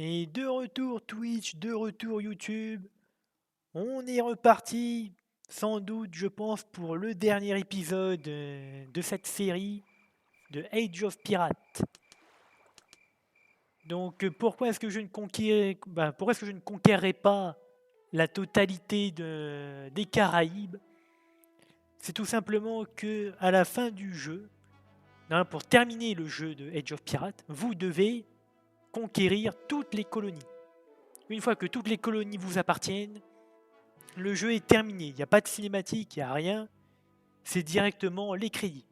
Et de retour Twitch, de retour YouTube, on est reparti, sans doute, je pense, pour le dernier épisode de cette série de Age of Pirates. Donc pourquoi est-ce que je ne pourquoi est-ce que je ne conquérerais pas la totalité des Caraïbes? C'est tout simplement que à la fin du jeu, hein, pour terminer le jeu de Age of Pirates, vous devez conquérir toutes les colonies. Une fois que toutes les colonies vous appartiennent, le jeu est terminé. Il n'y a pas de cinématique, il n'y a rien. C'est directement les crédits.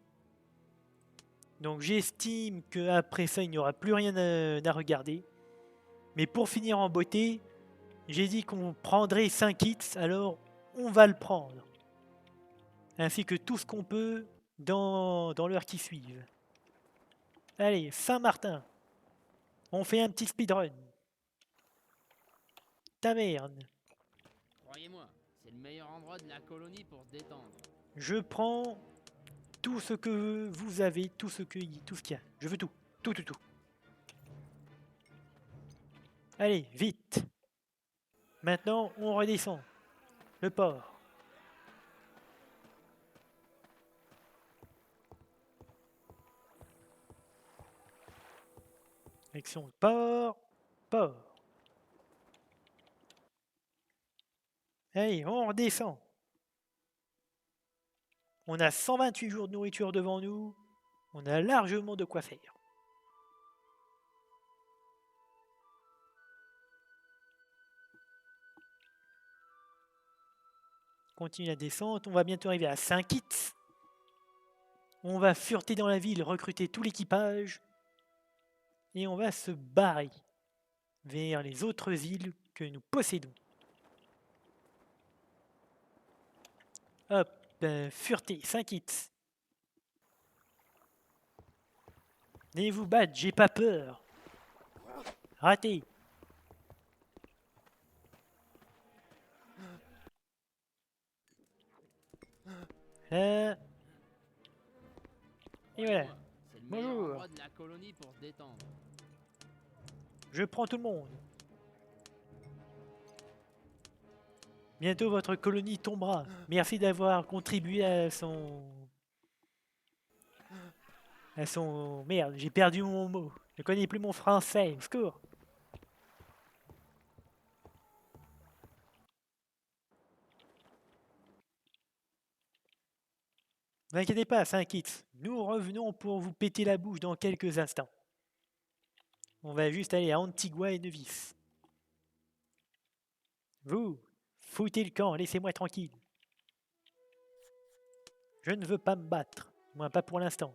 Donc j'estime qu'après ça, il n'y aura plus rien à regarder. Mais pour finir en beauté, j'ai dit qu'on prendrait 5 hits, alors on va le prendre. Ainsi que tout ce qu'on peut dans l'heure qui suit. Allez, Saint-Martin, on fait un petit speedrun. Taverne, Croyez-moi, c'est le meilleur endroit de la colonie pour se détendre. je prends tout ce que vous avez, tout ce qu'il y a. Je veux tout, tout, tout, tout. Allez, vite. Maintenant, on redescend. Le port. Action port. Port. Allez, on redescend. On a 128 jours de nourriture devant nous. On a largement de quoi faire. Continue la descente. On va bientôt arriver à 5 hits. On va fureter dans la ville, recruter tout l'équipage. Et on va se barrer vers les autres îles que nous possédons. Hop, fureté, 5 hits. Venez vous battre, j'ai pas peur. Raté. Et voilà. Croyez-moi, c'est le meilleur Bonjour. endroit de la colonie pour se détendre. Je prends tout le monde. Bientôt votre colonie tombera. Merci d'avoir contribué à son... Merde, j'ai perdu mon mot. Je ne connais plus mon français. Au secours. Ne vous inquiétez pas, 5 hits. Nous revenons pour vous péter la bouche dans quelques instants. On va juste aller à Antigua et Nevis. Vous, foutez le camp, laissez-moi tranquille. Je ne veux pas me battre. Moi, pas pour l'instant.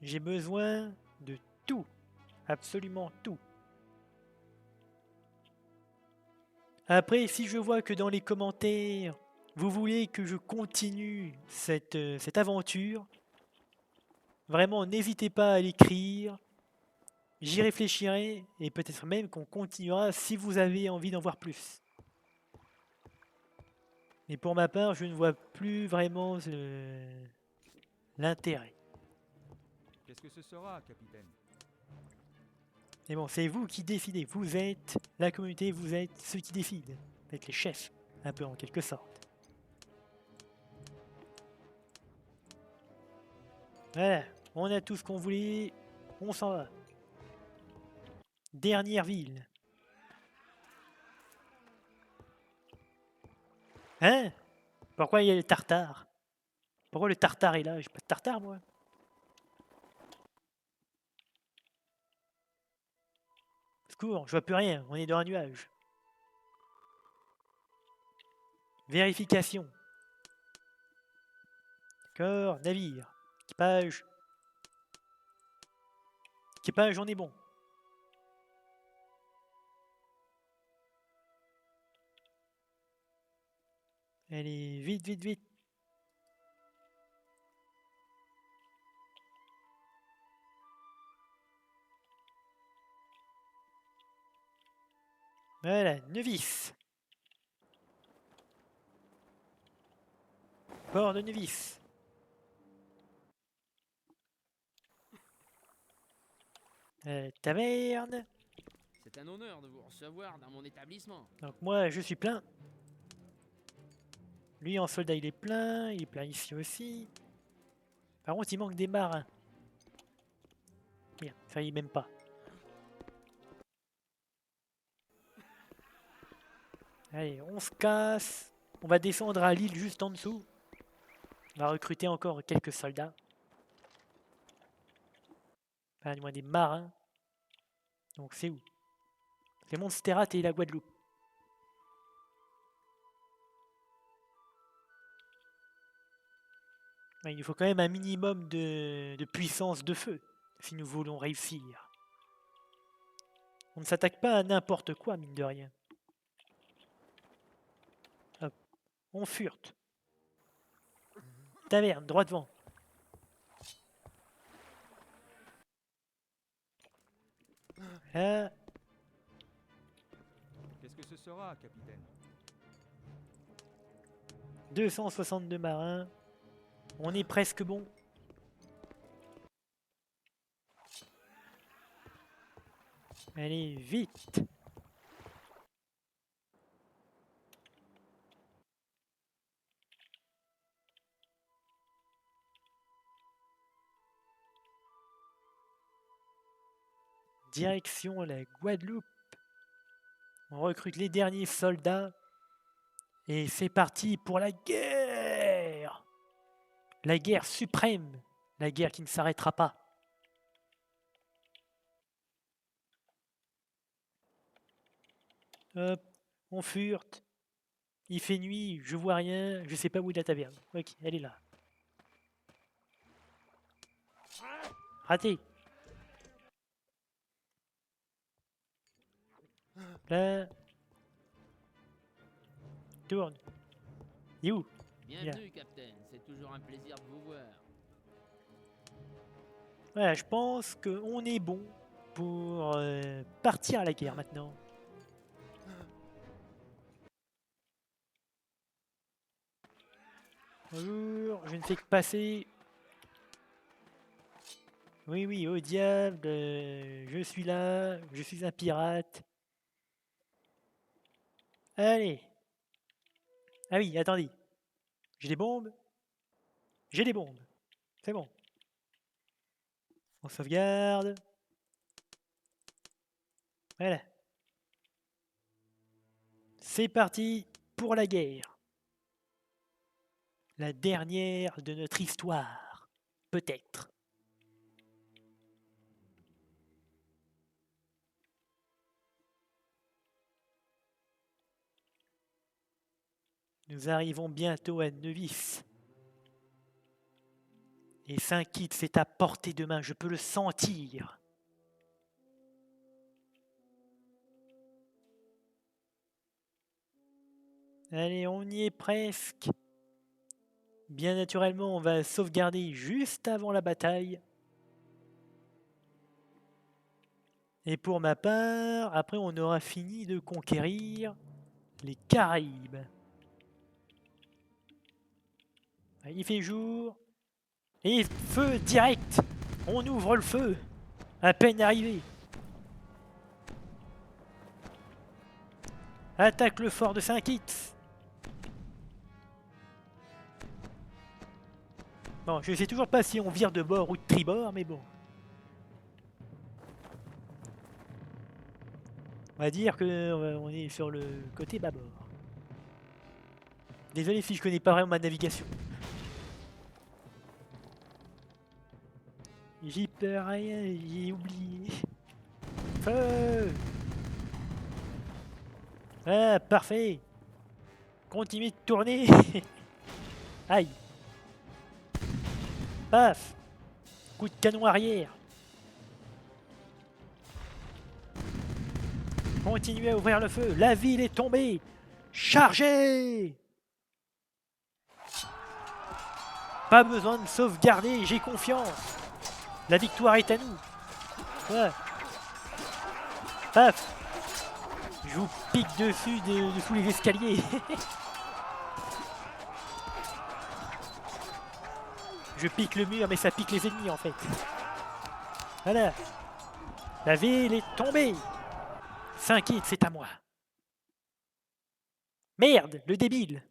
J'ai besoin de tout. Absolument tout. Après, si je vois que dans les commentaires, vous voulez que je continue cette aventure, vraiment, n'hésitez pas à l'écrire. J'y réfléchirai et peut-être même qu'on continuera si vous avez envie d'en voir plus. Mais pour ma part, je ne vois plus vraiment l'intérêt. Qu'est-ce que ce sera, capitaine? Mais bon, c'est vous qui décidez. Vous êtes la communauté, vous êtes ceux qui décident. Vous êtes les chefs, un peu en quelque sorte. Voilà, on a tout ce qu'on voulait, on s'en va. Dernière ville. Hein? Pourquoi il y a le tartare? Pourquoi le tartare est là? J'ai pas de tartare, moi. Secours, je vois plus rien, on est dans un nuage. Vérification. D'accord, navire. Équipage. Équipage, on est bon. Allez, vite, vite, vite. Voilà, Nevis. Port de Nevis. Taverne. C'est un honneur de vous recevoir dans mon établissement. Donc moi, je suis plein. Lui, en soldat, il est plein. Il est plein ici aussi. Par contre, il manque des marins. Merde, ça y est même pas. Allez, on se casse. On va descendre à l'île juste en dessous. On va recruter encore quelques soldats. Enfin, du moins des marins. Donc c'est où? C'est Montserrat et la Guadeloupe. Ouais, il nous faut quand même un minimum de puissance de feu si nous voulons réussir. On ne s'attaque pas à n'importe quoi, mine de rien. Hop. On furte. Taverne, droit devant. Là, Qu'est-ce que ce sera, capitaine? 262 marins. On est presque bon. Allez, vite. Direction la Guadeloupe. On recrute les derniers soldats. Et c'est parti pour la guerre. La guerre suprême. La guerre qui ne s'arrêtera pas. Hop, on furte. Il fait nuit, je vois rien, je sais pas où est la taverne. Ok, elle est là. Raté. Là. Tourne. Il est où? Bienvenue, capitaine. C'est toujours un plaisir de vous voir. Voilà, je pense qu'on est bon pour partir à la guerre maintenant. Bonjour, je ne fais que passer. Oui, oui, au diable, je suis là, je suis un pirate. Allez. Ah oui, attendez. J'ai des bombes. J'ai des bombes. C'est bon. On sauvegarde. Voilà. C'est parti pour la guerre. La dernière de notre histoire. Peut-être. Nous arrivons bientôt à Nevis. Et Saint-Kitts est à portée de main, je peux le sentir. Allez, on y est presque. Bien naturellement, on va sauvegarder juste avant la bataille. Et pour ma part, après on aura fini de conquérir les Caraïbes. Il fait jour. Et feu direct. On ouvre le feu. À peine arrivé. Attaque le fort de Saint-Kitts. Bon, je sais toujours pas si on vire de bord ou de tribord, mais bon. On va dire qu'on est sur le côté bâbord. Désolé si je connais pas vraiment ma navigation. J'y peux rien, j'ai oublié. Feu! Ah, parfait! Continue de tourner! Aïe! Paf! Coup de canon arrière! Continuez à ouvrir le feu! La ville est tombée! Chargez! Pas besoin de sauvegarder, j'ai confiance! La victoire est à nous! Ouais. Paf! Je vous pique dessus de sous les escaliers! Je pique le mur, mais ça pique les ennemis en fait. Voilà. La ville est tombée. 5 hits, c'est à moi. Merde, le débile.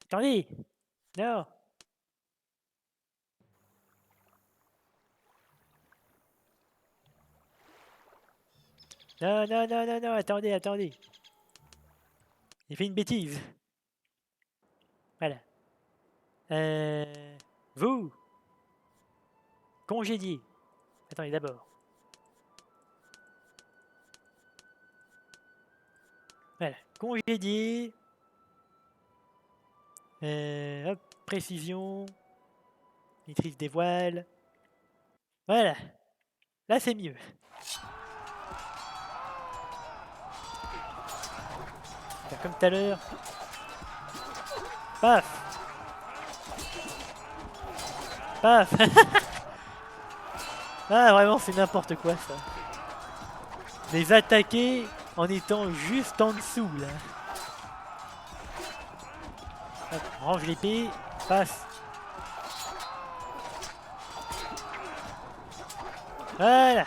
Attendez. Non. Non, non, non, non, non, attendez, attendez. J'ai fait une bêtise. Voilà. Vous. Congédié. Attendez, d'abord. Voilà. Congédié. Hop, précision. Maîtrise des voiles. Voilà. Là, c'est mieux. Faire comme tout à l'heure. Paf. Paf. Ah, vraiment, c'est n'importe quoi, ça. Les attaquer en étant juste en dessous, là. Hop, range l'épée. Passe. Voilà.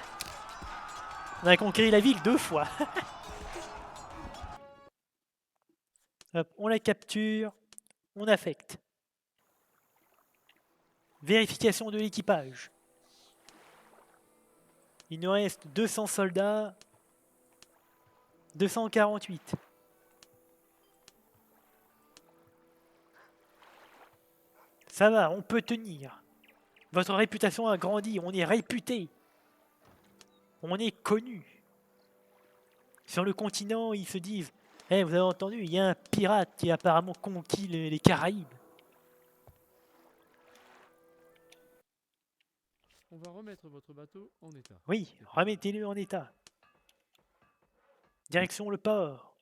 On a conquis la ville 2 fois. Hop, on la capture. On affecte. Vérification de l'équipage. Il nous reste 200 soldats. 248. Ça va, on peut tenir. Votre réputation a grandi, on est réputé. On est connu. Sur le continent, ils se disent « Eh, vous avez entendu, il y a un pirate qui a apparemment conquis les Caraïbes. » On va remettre votre bateau en état. Oui, remettez-le en état. Direction le port.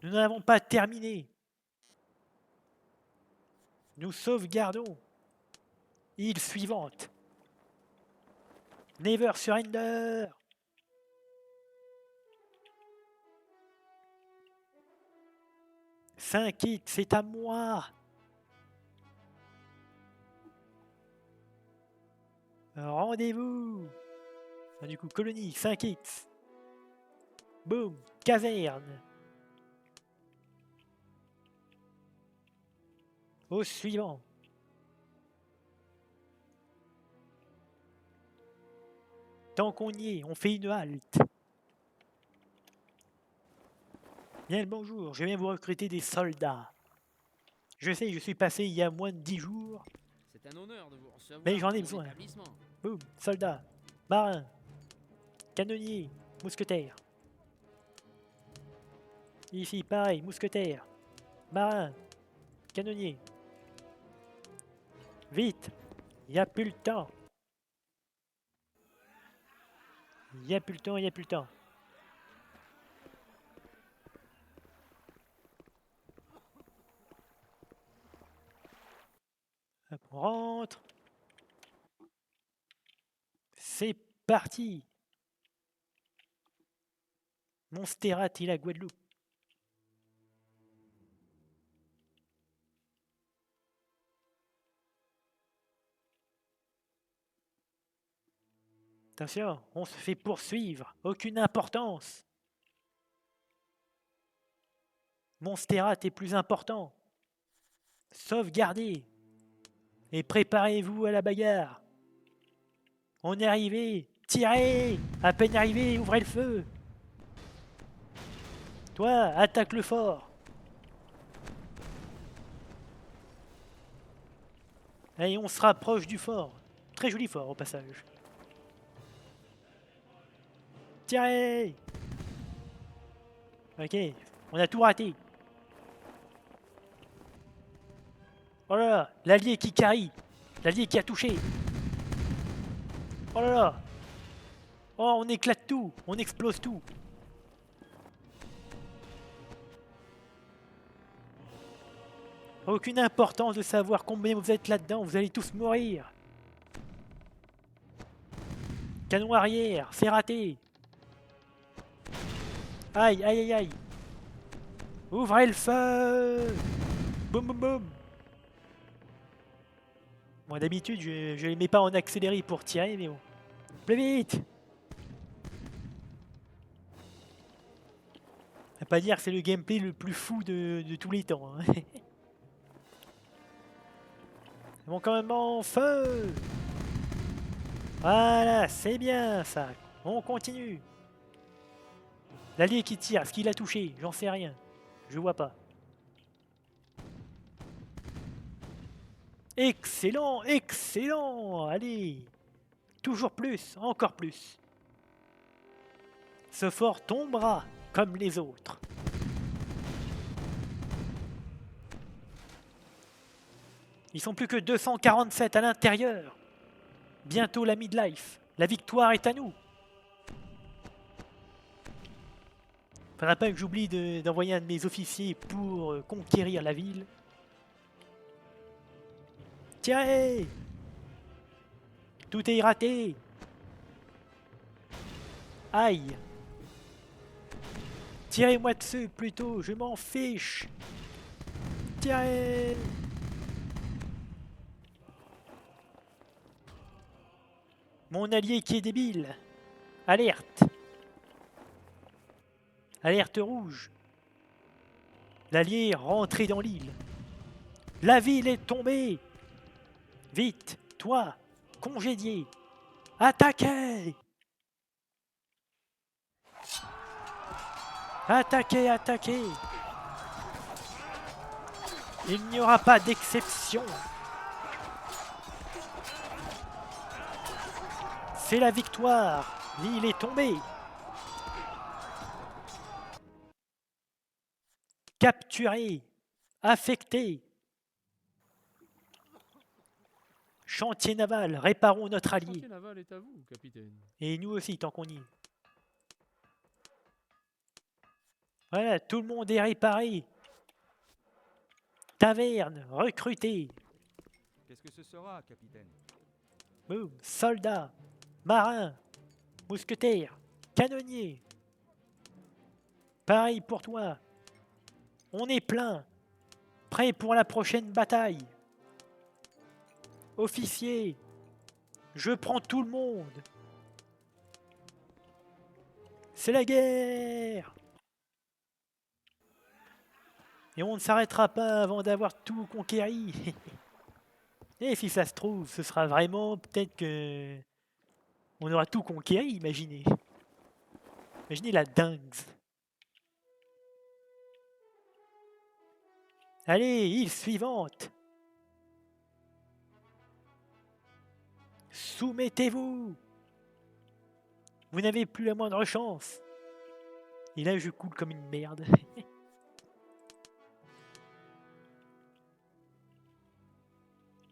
Nous n'avons pas terminé. Nous sauvegardons. Île suivante. Never surrender. Cinq hits, c'est à moi. Rendez-vous. Ah, du coup, colonie, 5 hits. Boum, caserne. Au suivant. Tant qu'on y est, on fait une halte. Bien le bonjour, je viens vous recruter des soldats. Je sais, je suis passé il y a moins de 10 jours. C'est un honneur de vous recevoir. Mais j'en ai dans mon besoin. établissement. Boum, soldats, marins, canonniers, mousquetaires. Ici, pareil, mousquetaires, marins, canonniers. Vite, il n'y a plus le temps. Il n'y a plus le temps, il n'y a plus le temps. Hop, on rentre. C'est parti. Montserrat et la Guadeloupe. Attention, on se fait poursuivre. Aucune importance. Montserrat est plus important. Sauvegardez. Et préparez-vous à la bagarre. On est arrivé. Tirez. À peine arrivé, ouvrez le feu. Toi, attaque le fort. Et on se rapproche du fort. Très joli fort au passage. Tirez. Ok, on a tout raté. Oh là là, l'allié qui carry. L'allié qui a touché. Oh là là. Oh, on éclate tout. On explose tout. Aucune importance de savoir combien vous êtes là-dedans. Vous allez tous mourir. Canon arrière, c'est raté. Aïe, aïe, aïe, aïe. Ouvrez le feu. Boum, boum, boum. Bon, d'habitude, je les mets pas en accéléré pour tirer, mais bon. Plus vite! On va pas dire que c'est le gameplay le plus fou de tous les temps. Hein. Bon, quand même en feu! Voilà, c'est bien ça. On continue. L'allié qui tire, est-ce qu'il a touché? J'en sais rien. Je vois pas. Excellent, excellent. Allez. Toujours plus, encore plus. Ce fort tombera comme les autres. Ils sont plus que 247 à l'intérieur. Bientôt la midlife. La victoire est à nous. Faudra pas que j'oublie d'envoyer un de mes officiers pour conquérir la ville. Tirez! Tout est raté. Aïe! Tirez-moi dessus plutôt, je m'en fiche. Tirez! Mon allié qui est débile. Alerte! Alerte rouge. L'allié est rentré dans l'île. La ville est tombée. Vite, toi, congédié. Attaquez! Attaquez, attaquez! Il n'y aura pas d'exception. C'est la victoire. L'île est tombée. Capturé. Affecté. Chantier naval, réparons notre Le allié. chantier naval est à vous, capitaine. Et nous aussi, tant qu'on y est. Voilà, tout le monde est réparé. Taverne, recruté. Qu'est-ce que ce sera, capitaine? Boum, soldats, marins, mousquetaires, canonniers. Pareil pour toi. On est plein. Prêt pour la prochaine bataille. Officier, je prends tout le monde. C'est la guerre. Et on ne s'arrêtera pas avant d'avoir tout conquéri. Et si ça se trouve, ce sera vraiment peut-être que on aura tout conquéri, imaginez. Imaginez la dingue. Allez, île suivante. Soumettez-vous. Vous n'avez plus la moindre chance. Et là, je coule comme une merde.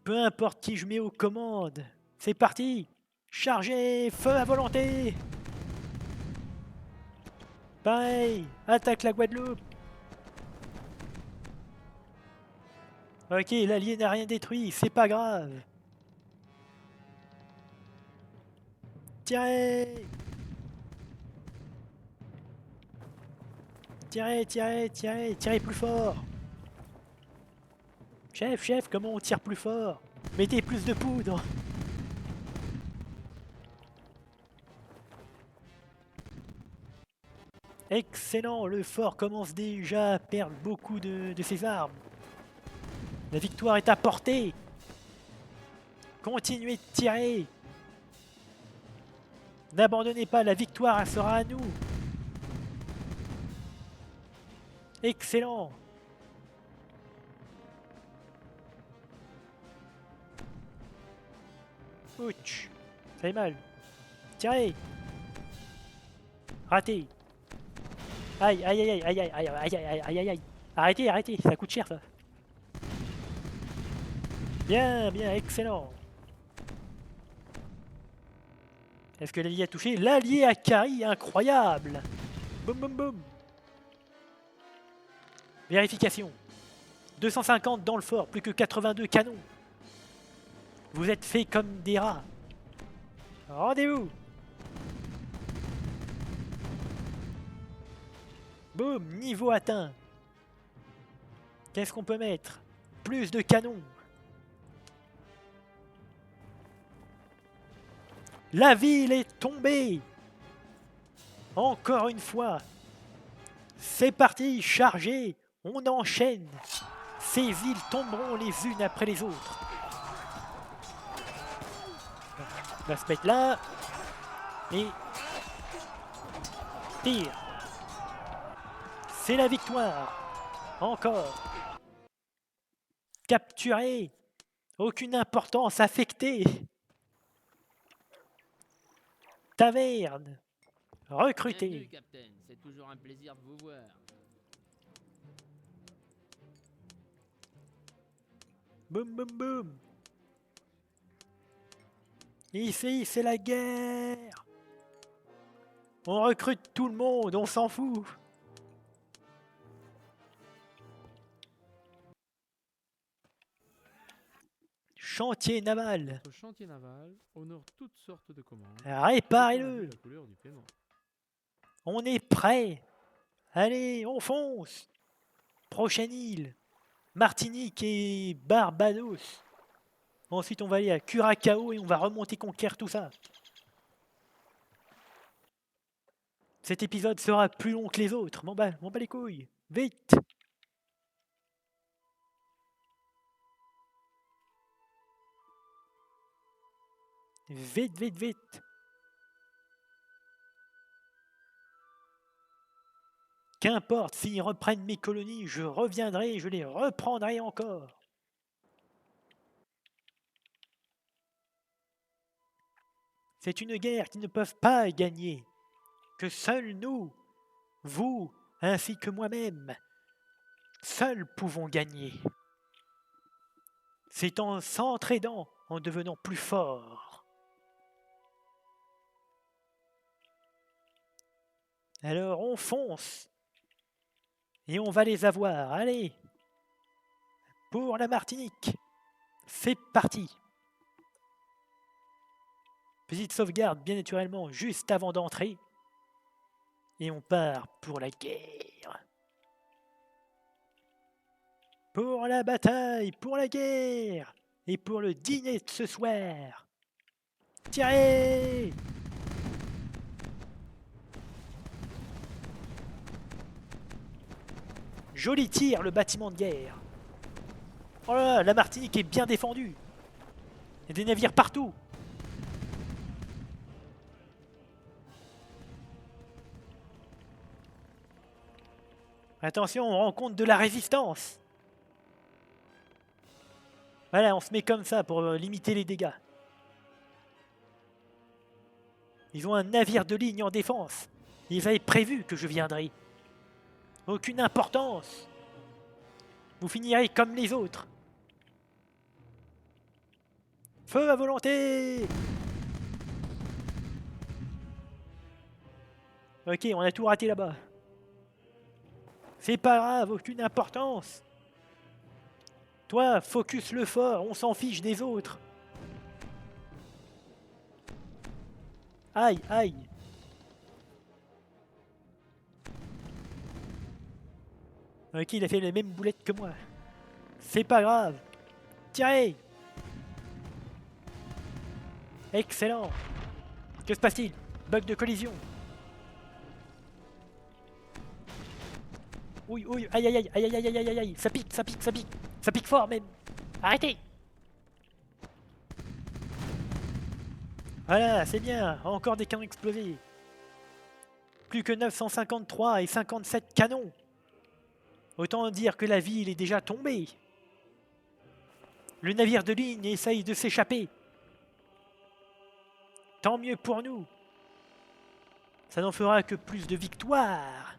Peu importe qui je mets aux commandes. C'est parti. Chargez, feu à volonté. Pareil, attaque la Guadeloupe. Ok, l'allié n'a rien détruit, c'est pas grave. Tirez! Tirez, tirez, tirez, tirez plus fort. Chef, chef, comment on tire plus fort? Mettez plus de poudre. Excellent, le fort commence déjà à perdre beaucoup de ses armes. La victoire est à portée. Continuez de tirer. N'abandonnez pas, la victoire elle sera à nous. Excellent. Ouch. Ça fait mal. Tirez. Raté. Aïe, aïe, aïe, aïe, aïe, aïe, aïe, aïe, aïe, aïe, aïe. Arrêtez, arrêtez, ça coûte cher ça. Bien, bien, excellent. Est-ce que l'allié a touché? L'allié a carry, incroyable. Boum, boum, boum. Vérification. 250 dans le fort, plus que 82 canons. Vous êtes faits comme des rats. Rendez-vous. Boum, niveau atteint. Qu'est-ce qu'on peut mettre? Plus de canons. La ville est tombée. Encore une fois. C'est parti, chargez. On enchaîne. Ces villes tomberont les unes après les autres. On va se mettre là. Et tire. C'est la victoire. Encore. Capturé. Aucune importance affectée. Taverne. Bienvenue, Recruté. Captain. C'est toujours un plaisir de vous voir. Boum boum boum. Ici, c'est la guerre. On recrute tout le monde, on s'en fout. Chantier naval. Notre chantier naval honore toutes sortes de commandes. Réparez-le. La couleur du paiement. On est prêt. Allez, on fonce. Prochaine île. Martinique et Barbados. Ensuite, on va aller à Curaçao et on va remonter conquérir tout ça. Cet épisode sera plus long que les autres. M'en bats les couilles. Vite. Vite, vite, vite. Qu'importe s'ils reprennent mes colonies, je reviendrai et je les reprendrai encore. C'est une guerre qu'ils ne peuvent pas gagner, que seuls nous, vous, ainsi que moi-même, seuls pouvons gagner. C'est en s'entraidant, en devenant plus forts. Alors on fonce. Et on va les avoir. Allez. Pour la Martinique. C'est parti. Petite sauvegarde, bien naturellement, juste avant d'entrer. Et on part pour la guerre. Pour la bataille, pour la guerre. Et pour le dîner de ce soir. Tirez! Joli tir, le bâtiment de guerre. Oh là là, la Martinique est bien défendue. Il y a des navires partout. Attention, on rencontre de la résistance. Voilà, on se met comme ça pour limiter les dégâts. Ils ont un navire de ligne en défense. Ils avaient prévu que je viendrais. Aucune importance. Vous finirez comme les autres. Feu à volonté! Ok, on a tout raté là-bas. C'est pas grave, aucune importance. Toi, focus le fort, on s'en fiche des autres. Aïe, aïe. Ok, il a fait les mêmes boulettes que moi. C'est pas grave. Tirez! Excellent. Que se passe-t-il? Bug de collision. Oui, oui, aïe, aïe, aïe, aïe, aïe, aïe, aïe, aïe, aïe, ça pique, ça pique, ça pique. Ça pique fort même. Arrêtez! Voilà, c'est bien. Encore des canons explosés. Plus que 953 et 57 canons. Autant dire que la ville est déjà tombée. Le navire de ligne essaye de s'échapper. Tant mieux pour nous. Ça n'en fera que plus de victoires.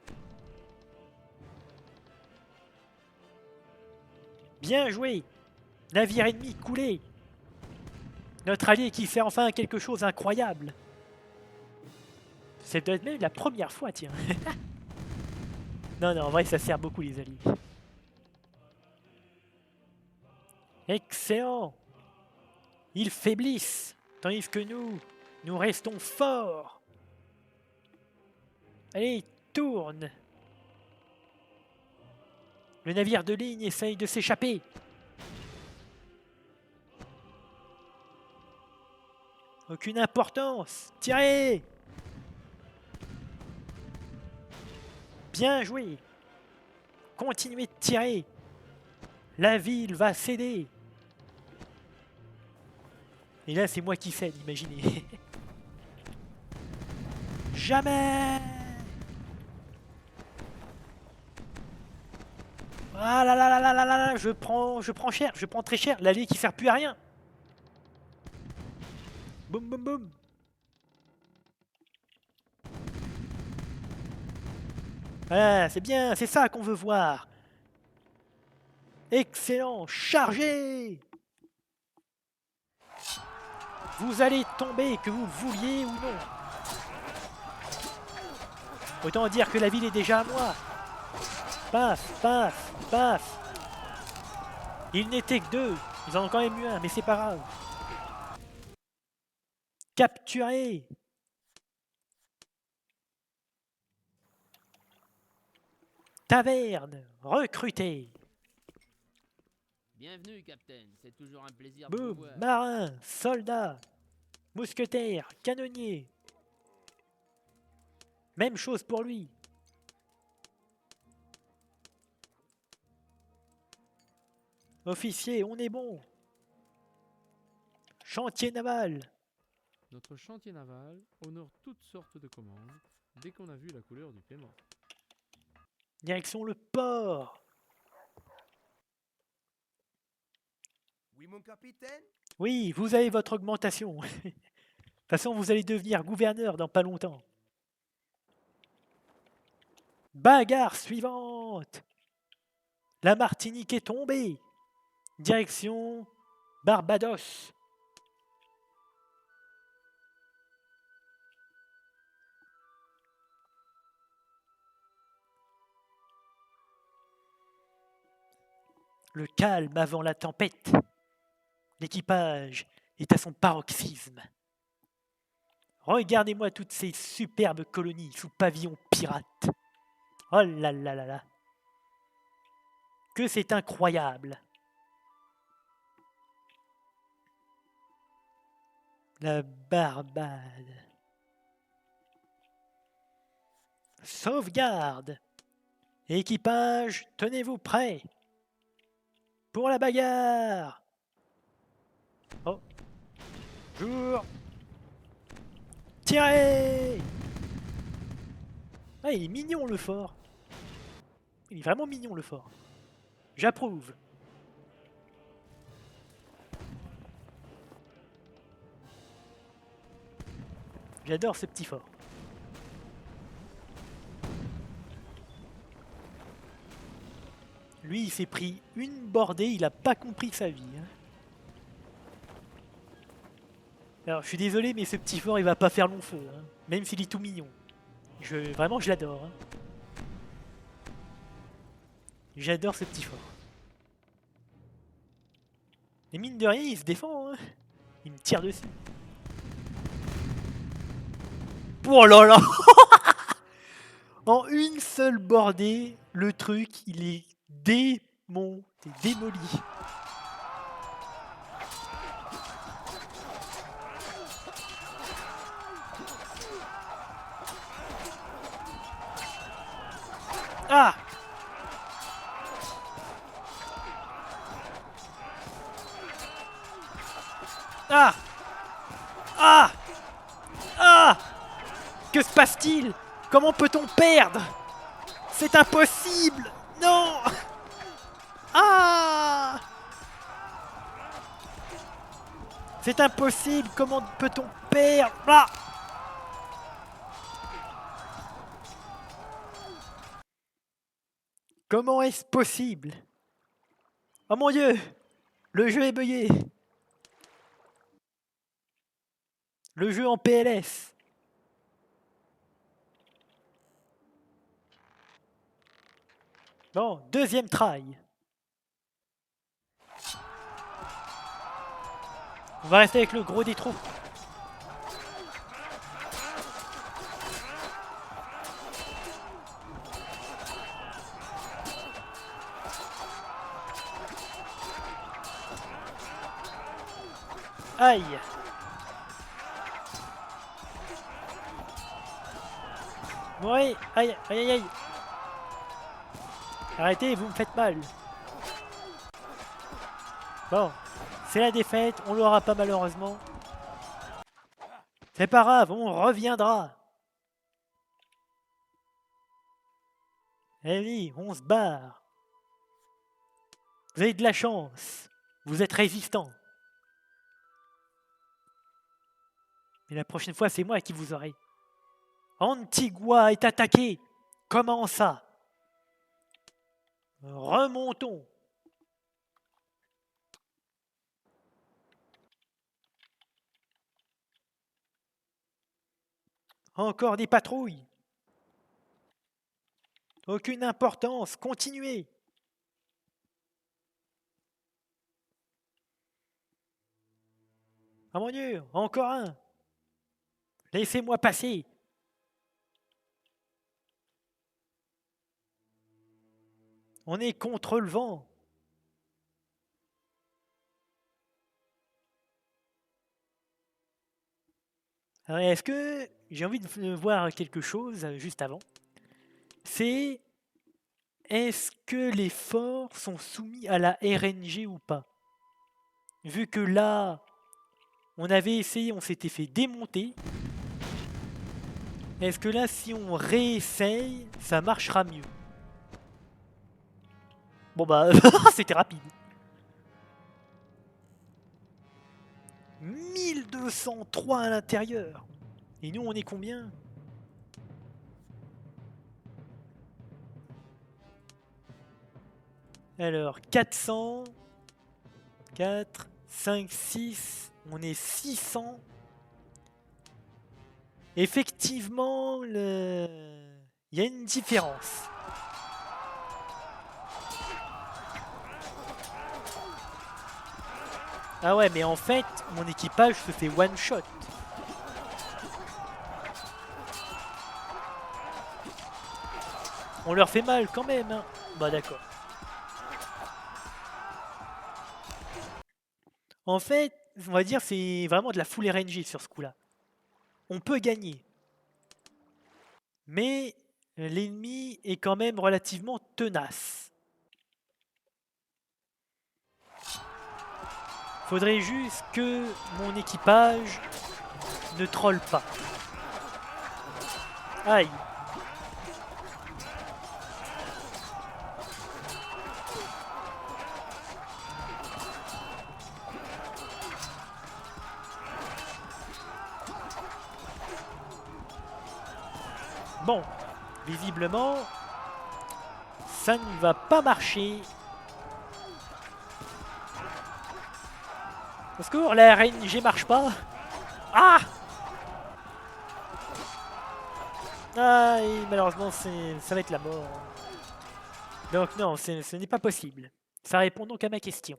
Bien joué. Navire ennemi coulé. Notre allié qui fait enfin quelque chose d'incroyable. C'est peut-être même la première fois, tiens. Non, non, en vrai, ça sert beaucoup, les alliés. Excellent. Ils faiblissent, tandis que nous restons forts. Allez, tourne. Le navire de ligne essaye de s'échapper. Aucune importance. Tirez! Bien joué. Continuez de tirer. La ville va céder. Et là, c'est moi qui cède, imaginez. Jamais! Ah là là là là là là là, je prends cher, je prends très cher. L'allié qui sert plus à rien. Boum boum boum. Voilà, c'est bien, c'est ça qu'on veut voir. Excellent, chargez! Vous allez tomber, que vous le vouliez ou non. Autant dire que la ville est déjà à moi. Paf, paf, paf. Ils n'étaient que 2. Ils en ont quand même eu un, mais c'est pas grave. Capturé. Taverne, recruté. Bienvenue, Capitaine. C'est toujours un plaisir de vous Boum, voir. marin, soldat, mousquetaire, canonnier. Même chose pour lui. Officier, on est bon. Chantier naval. Notre chantier naval honore toutes sortes de commandes dès qu'on a vu la couleur du paiement. Direction le port. Oui, mon capitaine? Oui, vous avez votre augmentation. De toute façon, vous allez devenir gouverneur dans pas longtemps. Bagarre suivante. La Martinique est tombée. Direction Barbados. Le calme avant la tempête. L'équipage est à son paroxysme. Regardez-moi toutes ces superbes colonies sous pavillon pirate. Oh là là là là. Que c'est incroyable. La Barbade. Sauvegarde. Équipage, tenez-vous prêts. Pour la bagarre. Oh. Jour. Tirez. Ah, il est mignon le fort. Il est vraiment mignon le fort. J'approuve. J'adore ce petit fort. Lui, il s'est pris une bordée, il a pas compris sa vie. Hein. Alors, je suis désolé, mais ce petit fort, il va pas faire long feu. Hein. Même s'il est tout mignon. Vraiment, je l'adore. Hein. J'adore ce petit fort. Et mine de rien, il se défend. Hein. Il me tire dessus. Oh là là. En une seule bordée, le truc, il est démonté, démoli. Ah! Ah! Ah! Ah! Que se passe-t-il? Comment peut-on perdre? C'est impossible! Non! Ah! C'est impossible! Comment peut-on perdre? Ah! Comment est-ce possible? Oh mon Dieu! Le jeu est bugué! Le jeu en PLS! Bon, deuxième try. On va rester avec le gros des troupes. Aïe. Ouais, aïe, aïe, aïe, aïe. Arrêtez, vous me faites mal. Bon, c'est la défaite, on l'aura pas malheureusement. C'est pas grave, on reviendra. Allez, on se barre. Vous avez de la chance. Vous êtes résistant. Mais la prochaine fois, c'est moi qui vous aurai. Antigua est attaquée. Comment ça? Remontons. Encore des patrouilles. Aucune importance. Continuez. Ah mon Dieu, encore un. Laissez-moi passer. On est contre le vent. Alors, est-ce que j'ai envie de voir quelque chose juste avant? C'est est-ce que les forts sont soumis à la RNG ou pas? Vu que là, on avait essayé, on s'était fait démonter. Est-ce que là, si on réessaye, ça marchera mieux? Bon bah, c'était rapide. 1203 à l'intérieur. Et nous, on est combien? Alors, 400, 4, 5, 6, on est 600. Effectivement, il y a une différence. Ah ouais, mais en fait, mon équipage se fait one shot. On leur fait mal quand même, hein. Bah d'accord. En fait, on va dire c'est vraiment de la full RNG sur ce coup-là. On peut gagner. Mais l'ennemi est quand même relativement tenace. Faudrait juste que mon équipage ne troll pas. Aïe. Bon, visiblement, ça ne va pas marcher. Au secours, la RNG marche pas. Ah! Ah, et malheureusement, ça va être la mort. Donc non, ce n'est pas possible. Ça répond donc à ma question.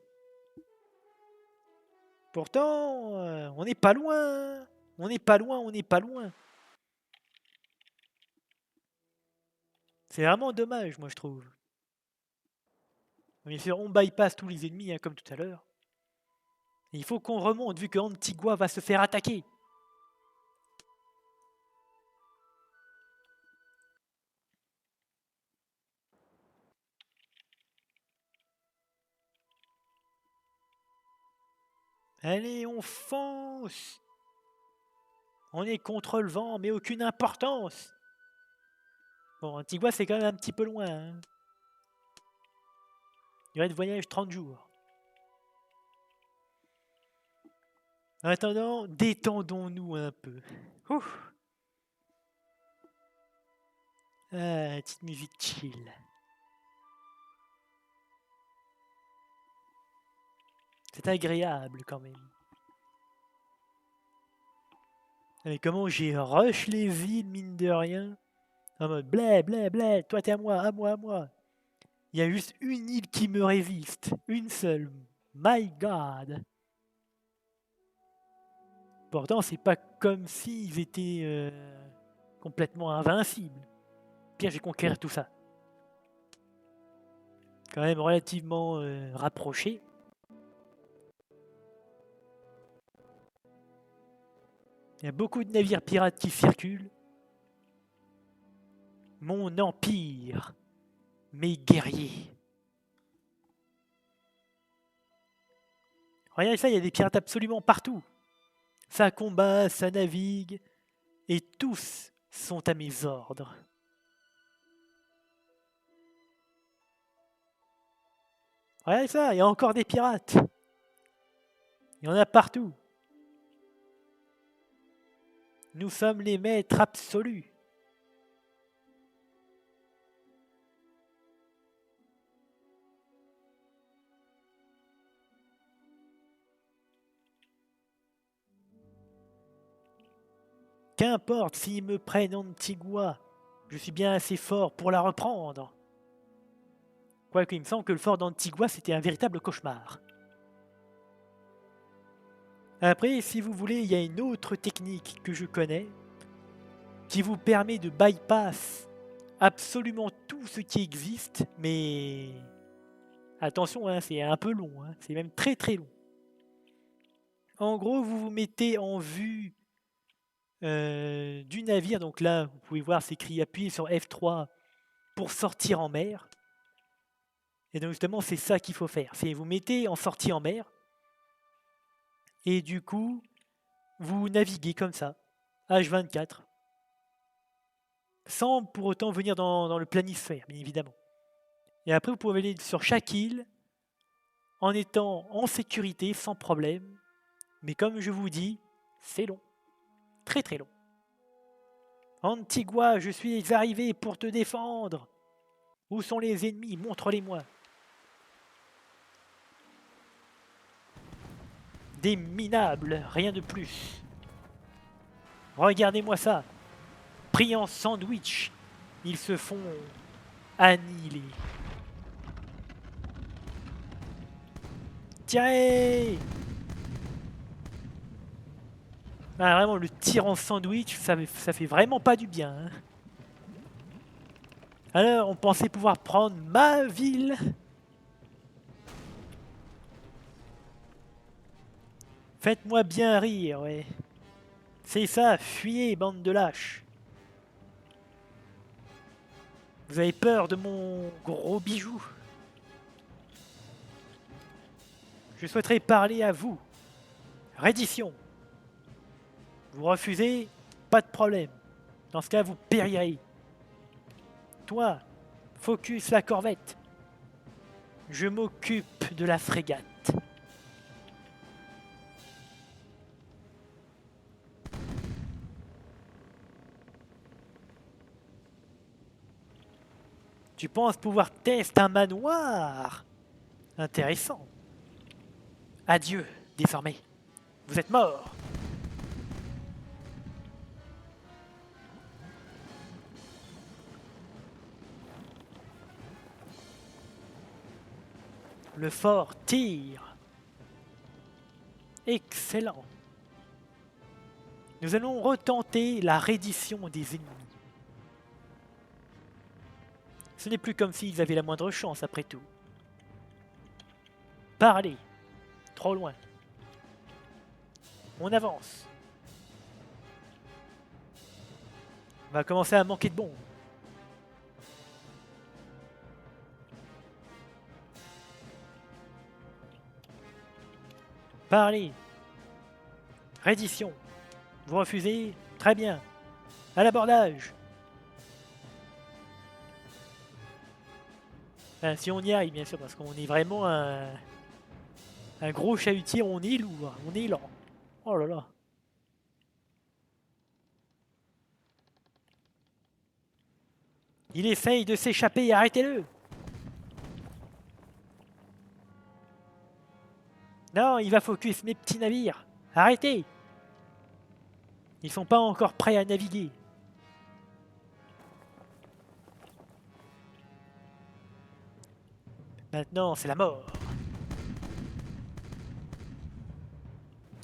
Pourtant, on n'est pas loin. On n'est pas loin, on n'est pas loin. C'est vraiment dommage, moi, je trouve. Bien sûr, on bypass tous les ennemis, hein, comme tout à l'heure. Il faut qu'on remonte, vu que Antigua va se faire attaquer. Allez, on fonce. On est contre le vent, mais aucune importance. Bon, Antigua, c'est quand même un petit peu loin. Hein. Durée de voyage 30 jours. En attendant, détendons-nous un peu. Ouf. Ah, petite musique chill. C'est agréable quand même. Mais comment j'ai rush les villes, mine de rien. En mode blé, blé, blé, toi t'es à moi, à moi, à moi. Il y a juste une île qui me résiste. Une seule. My God. Pourtant, c'est pas comme s'ils étaient complètement invincibles. Pire, j'ai conquérir tout ça. Quand même relativement rapproché. Il y a beaucoup de navires pirates qui circulent. mon empire, mes guerriers. Regardez ça, il y a des pirates absolument partout. Ça combat, ça navigue, et tous sont à mes ordres. Regardez ça, il y a encore des pirates. Il y en a partout. Nous sommes les maîtres absolus. Qu'importe s'ils me prennent Antigua, je suis bien assez fort pour la reprendre. Quoique il me semble que le fort d'Antigua c'était un véritable cauchemar. Après, si vous voulez, il y a une autre technique que je connais qui vous permet de bypass absolument tout ce qui existe, mais attention, hein, c'est un peu long, hein, c'est même très très long. En gros, vous vous mettez en vue du navire, donc là, vous pouvez voir, c'est écrit appuyez sur F3 pour sortir en mer. Et donc justement, c'est ça qu'il faut faire. C'est vous mettez en sortie en mer, et du coup, vous naviguez comme ça, H24, sans pour autant venir dans le planisphère, bien évidemment. Et après, vous pouvez aller sur chaque île en étant en sécurité, sans problème. Mais comme je vous dis, c'est long. Très très long. Antigua, je suis arrivé pour te défendre. Où sont les ennemis? Montre-les-moi. Des minables, rien de plus. Regardez-moi ça. Pris en sandwich, ils se font annihiler. Tirez! Ah, vraiment, le tir en sandwich, ça fait vraiment pas du bien. Hein. Alors, on pensait pouvoir prendre ma ville. Faites-moi bien rire, ouais. C'est ça, fuyez, bande de lâches. Vous avez peur de mon gros bijou? Je souhaiterais parler à vous. Reddition. Vous refusez? Pas de problème. Dans ce cas, vous périrez. Toi, focus la corvette. Je m'occupe de la frégate. Tu penses pouvoir tester un manoir? Intéressant. Adieu, désormais. Vous êtes mort. Le fort tire. Excellent. Nous allons retenter la reddition des ennemis. Ce n'est plus comme s'ils avaient la moindre chance après tout. Parlez. Trop loin. On avance. On va commencer à manquer de bombes. Parlez. Reddition. Vous refusez? Très bien. À l'abordage. Enfin, si on y arrive, bien sûr, parce qu'on est vraiment un gros chalutier, on est lourd, on est lent. Oh là là. Il essaye de s'échapper, arrêtez-le. Non, il va focus mes petits navires. Arrêtez. Ils sont pas encore prêts à naviguer. Maintenant, c'est la mort.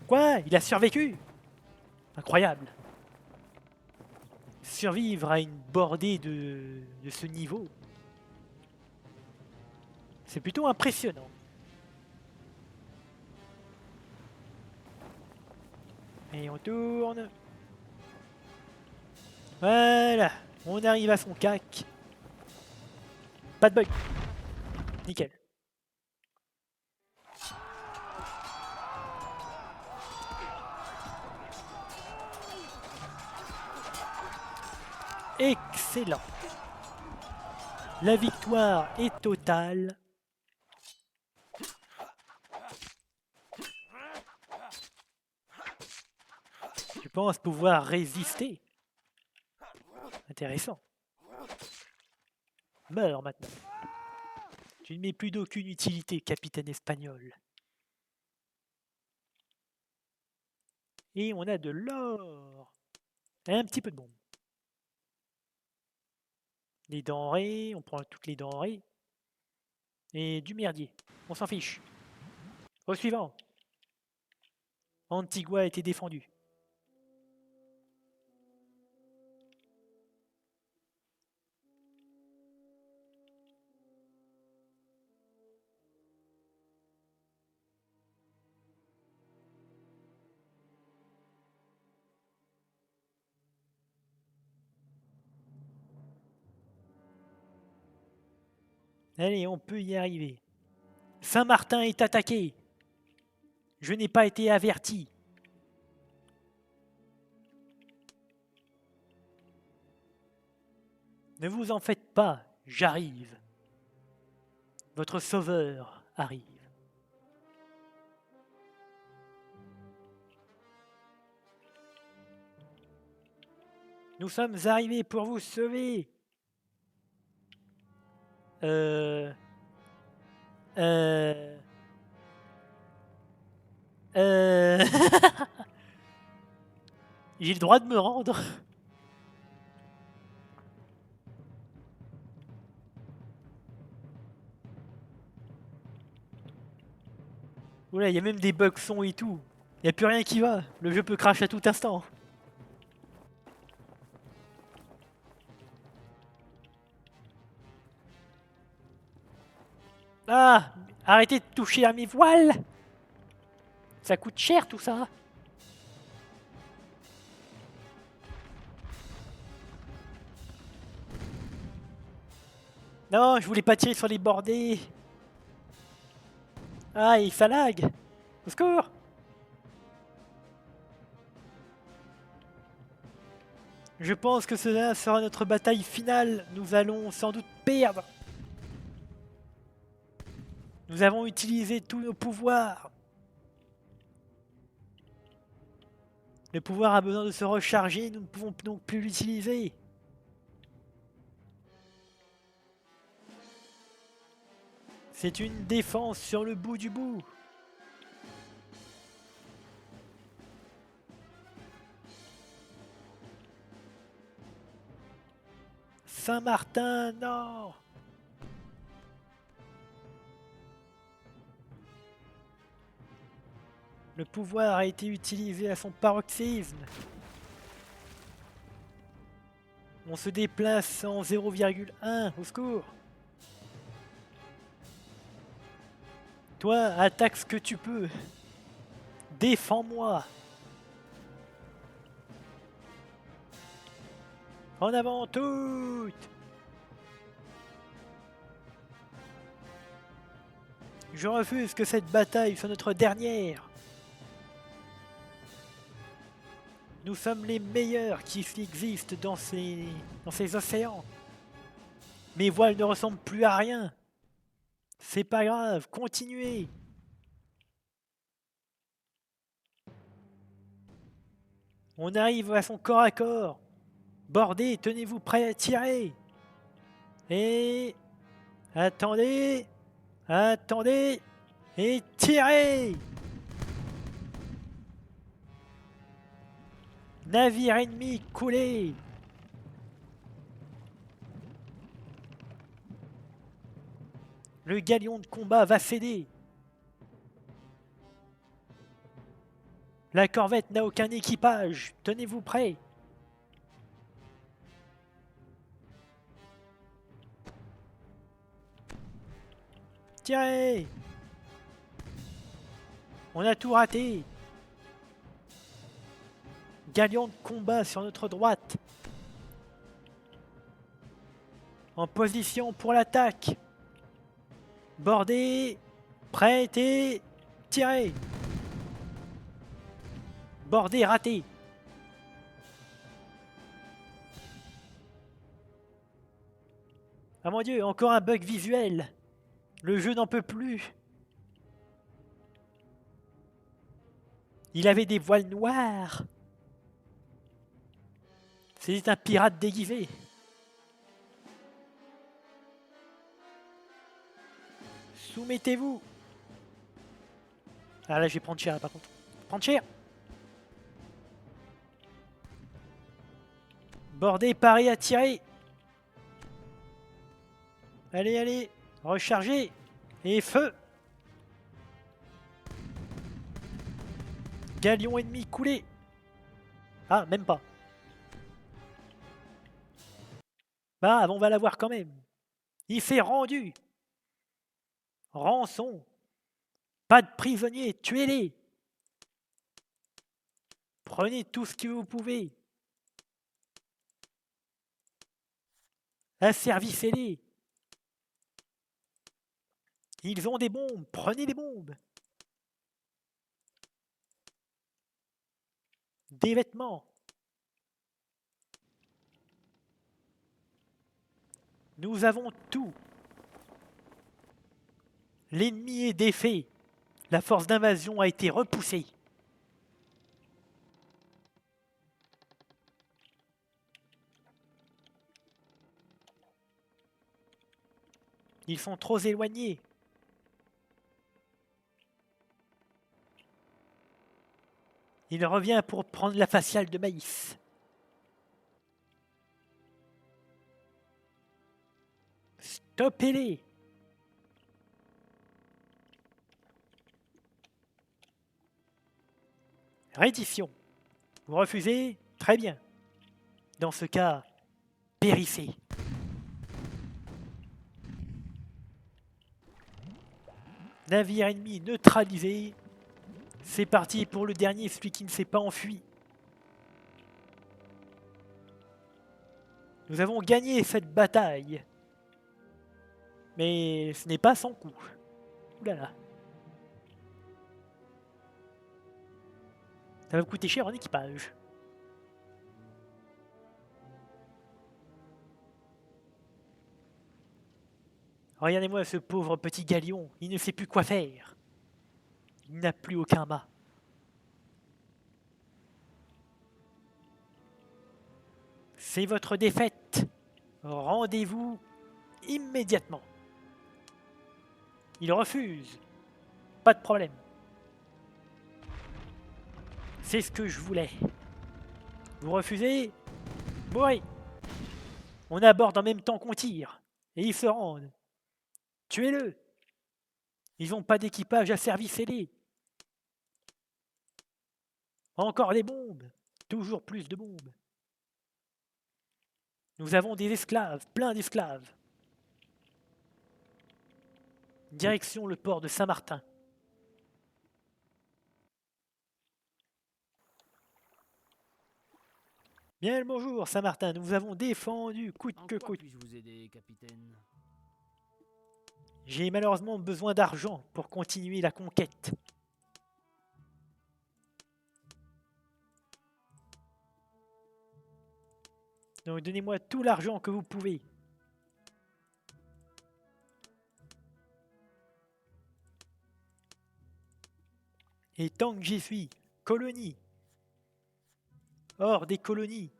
Quoi? Il a survécu? Incroyable. Survivre à une bordée de ce niveau, c'est plutôt impressionnant. Et on tourne. Voilà. On arrive à son cac. Pas de bug. Nickel. Excellent. La victoire est totale. Je pense pouvoir résister. Intéressant. Meurs maintenant. Tu ne m'es plus d'aucune utilité, capitaine espagnol. Et on a de l'or. Et un petit peu de bombe. Les denrées, on prend toutes les denrées. Et du merdier. On s'en fiche. Au suivant. Antigua a été défendue. Allez, on peut y arriver. Saint-Martin est attaqué. Je n'ai pas été averti. Ne vous en faites pas, j'arrive. Votre sauveur arrive. Nous sommes arrivés pour vous sauver. Euh... J'ai le droit de me rendre. Oula, il y a même des bugs son et tout. Il n'y a plus rien qui va. Le jeu peut crash à tout instant. Ah, arrêtez de toucher à mes voiles. Ça coûte cher tout ça. Non, je voulais pas tirer sur les bordées. Ah, et ça lag. Au secours. Je pense que cela sera notre bataille finale. Nous allons sans doute perdre. Nous avons utilisé tous nos pouvoirs. Le pouvoir a besoin de se recharger, nous ne pouvons donc plus l'utiliser. C'est une défense sur le bout du bout. Saint-Martin, non! Le pouvoir a été utilisé à son paroxysme. On se déplace en 0,1, au secours. Toi, attaque ce que tu peux. Défends-moi. En avant toutes. Je refuse que cette bataille soit notre dernière. Nous sommes les meilleurs qui existent dans ces océans. Mes voiles ne ressemblent plus à rien. C'est pas grave, continuez. On arrive à son corps à corps. Bordez, tenez-vous prêts à tirer. Et... attendez. Attendez. Et tirez. Navire ennemi coulé. Le galion de combat va céder. La corvette n'a aucun équipage. Tenez-vous prêts. Tirez. On a tout raté. Galion de combat sur notre droite. En position pour l'attaque. Bordé. Prêt et tiré. Bordé raté. Ah mon dieu, encore un bug visuel. Le jeu n'en peut plus. Il avait des voiles noirs. C'est un pirate déguisé. Soumettez-vous. Ah là, je vais prendre cher, par contre. Prendre cher. Bordé, paré à tirer. Allez, allez. Rechargez. Et feu. Galion ennemi coulé. Ah, même pas. Bah, on va l'avoir quand même. Il fait rendu. Rançon. Pas de prisonniers, tuez-les. Prenez tout ce que vous pouvez. Asservissez-les. Ils ont des bombes, prenez des bombes. Des vêtements. Nous avons tout. L'ennemi est défait. La force d'invasion a été repoussée. Ils sont trop éloignés. Il revient pour prendre la faciale de maïs. Stoppez-les. Reddition. Vous refusez? Très bien. Dans ce cas, périssez. Navire ennemi neutralisé. C'est parti pour le dernier, celui qui ne s'est pas enfui. Nous avons gagné cette bataille. Mais ce n'est pas sans coup. Ouh là là. Ça va vous coûter cher en équipage. Regardez-moi ce pauvre petit galion, il ne sait plus quoi faire. Il n'a plus aucun mât. C'est votre défaite. Rendez-vous immédiatement. Il refuse. Pas de problème. C'est ce que je voulais. Vous refusez? Mourez. On aborde en même temps qu'on tire. Et ils se rendent. Tuez-le. Ils n'ont pas d'équipage à servir-les. Encore des bombes. Toujours plus de bombes. Nous avons des esclaves, plein d'esclaves. Direction le port de Saint-Martin. Bien le bonjour Saint-Martin, nous vous avons défendu coûte En que quoi coûte. puis-je vous aider, capitaine? J'ai malheureusement besoin d'argent pour continuer la conquête. Donc donnez-moi tout l'argent que vous pouvez. Et tant que j'y suis, colonie. Hors des colonies,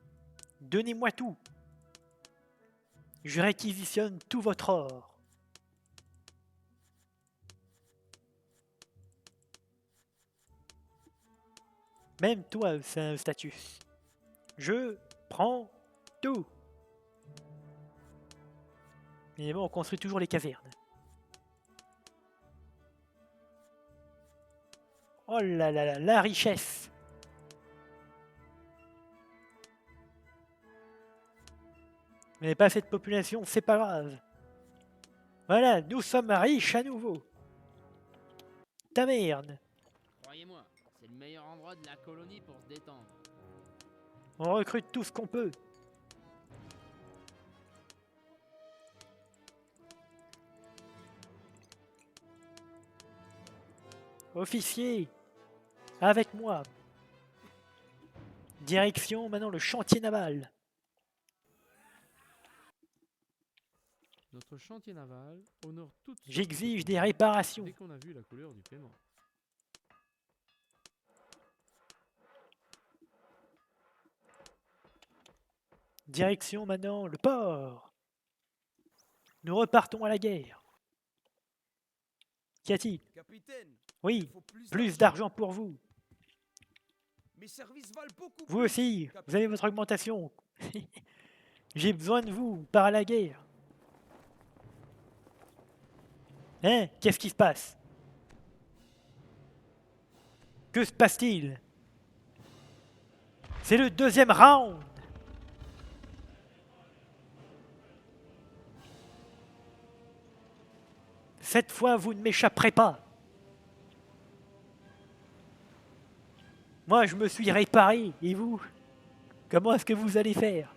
donnez-moi tout. Je réquisitionne tout votre or. Même toi, c'est un status. Je prends tout. Mais bon, on construit toujours les cavernes. Oh là là là, la richesse. Mais pas cette population, c'est pas grave. Voilà, nous sommes riches à nouveau. Taverne. Croyez-moi, c'est le meilleur endroit de la colonie pour se détendre. On recrute tout ce qu'on peut. Officier, avec moi. Direction maintenant le chantier naval. Notre chantier naval honore toutes sortes de J'exige des commandes réparations. dès qu'on a vu la couleur du paiement. Direction maintenant le port. Nous repartons à la guerre. Qu'y a-t-il? Capitaine, il Oui, faut plus d'argent pour vous. Mes services valent beaucoup Vous plus, aussi, vous capitaine. avez votre augmentation. J'ai besoin de vous, par la guerre. Hein? Qu'est-ce qui se passe? Que se passe-t-il? C'est le deuxième round. Cette fois, vous ne m'échapperez pas. Moi, je me suis réparé. Et vous? Comment est-ce que vous allez faire?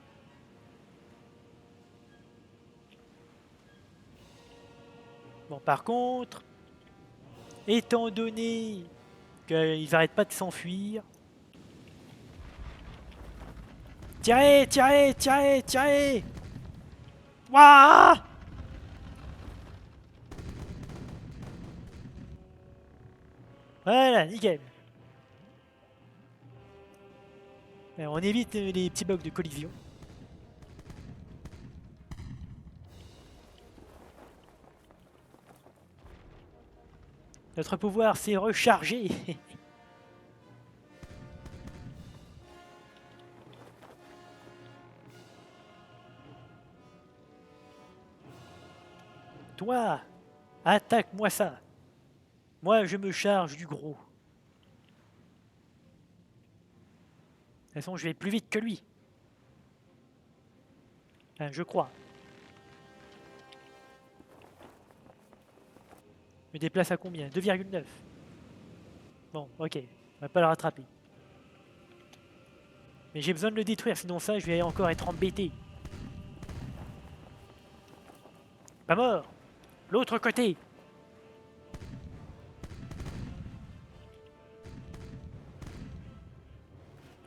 Bon, par contre, étant donné qu'ils n'arrêtent pas de s'enfuir... Tirez, tirez, tirez, tirez! Waouh! Voilà, nickel. On évite les petits bugs de collision. Notre pouvoir s'est rechargé. Toi, attaque-moi ça. Moi, je me charge du gros. De toute façon, je vais plus vite que lui. Enfin, je crois. Je me déplace à combien? 2,9. Bon, ok. On va pas le rattraper. Mais j'ai besoin de le détruire, sinon ça, je vais encore être embêté. Pas mort. L'autre côté.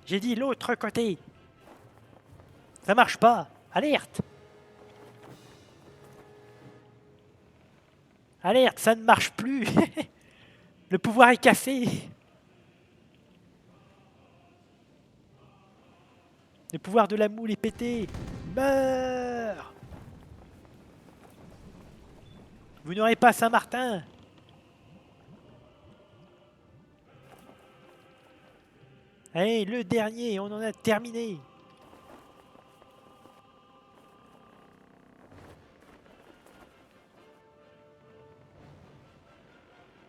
J'ai dit l'autre côté. Ça marche pas. Alerte. Alerte, ça ne marche plus. Le pouvoir est cassé. Le pouvoir de la moule est pété. Meurs. Vous n'aurez pas Saint-Martin. Allez, le dernier, on en a terminé.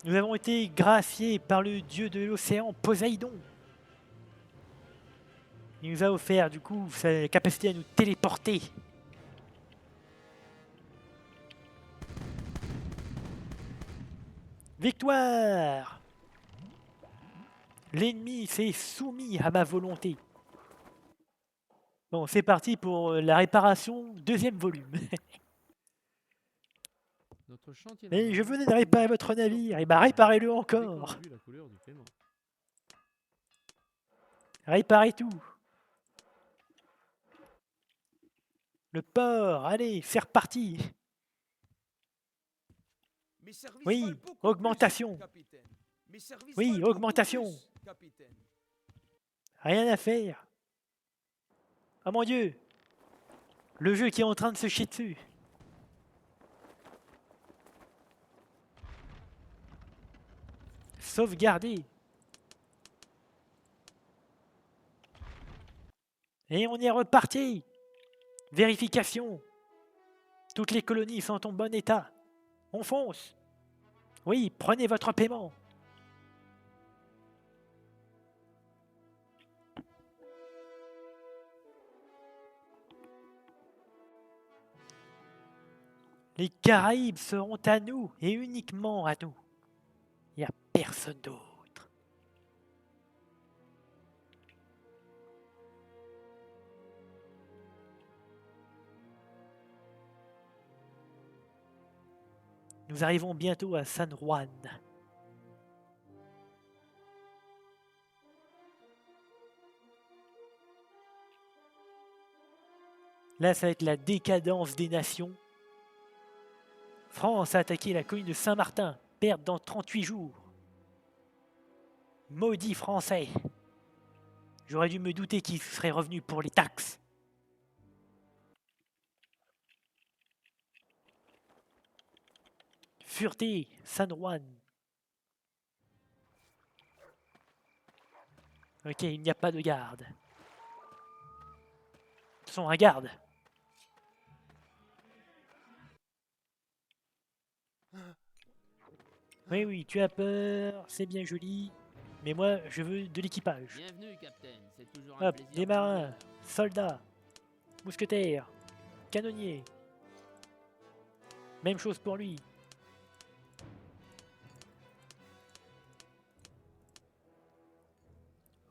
Nous avons été graciés par le dieu de l'océan Poséidon. Il nous a offert du coup sa capacité à nous téléporter. Victoire! L'ennemi s'est soumis à ma volonté. Bon, c'est parti pour la réparation, deuxième volume. Notre chantier Mais naval je venais de réparer honore votre toutes sortes navire, de et bah commandes réparez-le dès qu'on encore. a vu la couleur du paiement. Réparez tout. Le port, allez, c'est reparti. Mes services Oui, valent beaucoup augmentation. plus, capitaine. Mes services Oui, valent beaucoup augmentation. plus, capitaine. Rien à faire. Oh mon Dieu! Le jeu qui est en train de se chier dessus. Sauvegarder. Et on est reparti. Vérification. Toutes les colonies sont en bon état. On fonce. Oui, prenez votre paiement. Les Caraïbes seront à nous et uniquement à nous. Il n'y a personne d'autre. Nous arrivons bientôt à San Juan. Là, ça va être la décadence des nations. France a attaqué la colline de Saint-Martin. Perte dans 38 jours. Maudit Français. J'aurais dû me douter qu'ils seraient revenus pour les taxes. Fureté, San Juan. Ok, il n'y a pas de garde. De toute façon, un garde. Oui, oui, tu as peur, c'est bien joli. Mais moi, je veux de l'équipage. Bienvenue, Capitaine. C'est toujours un Hop, plaisir. des de vous marins, voir. soldats, mousquetaires, canonniers. Même chose pour lui.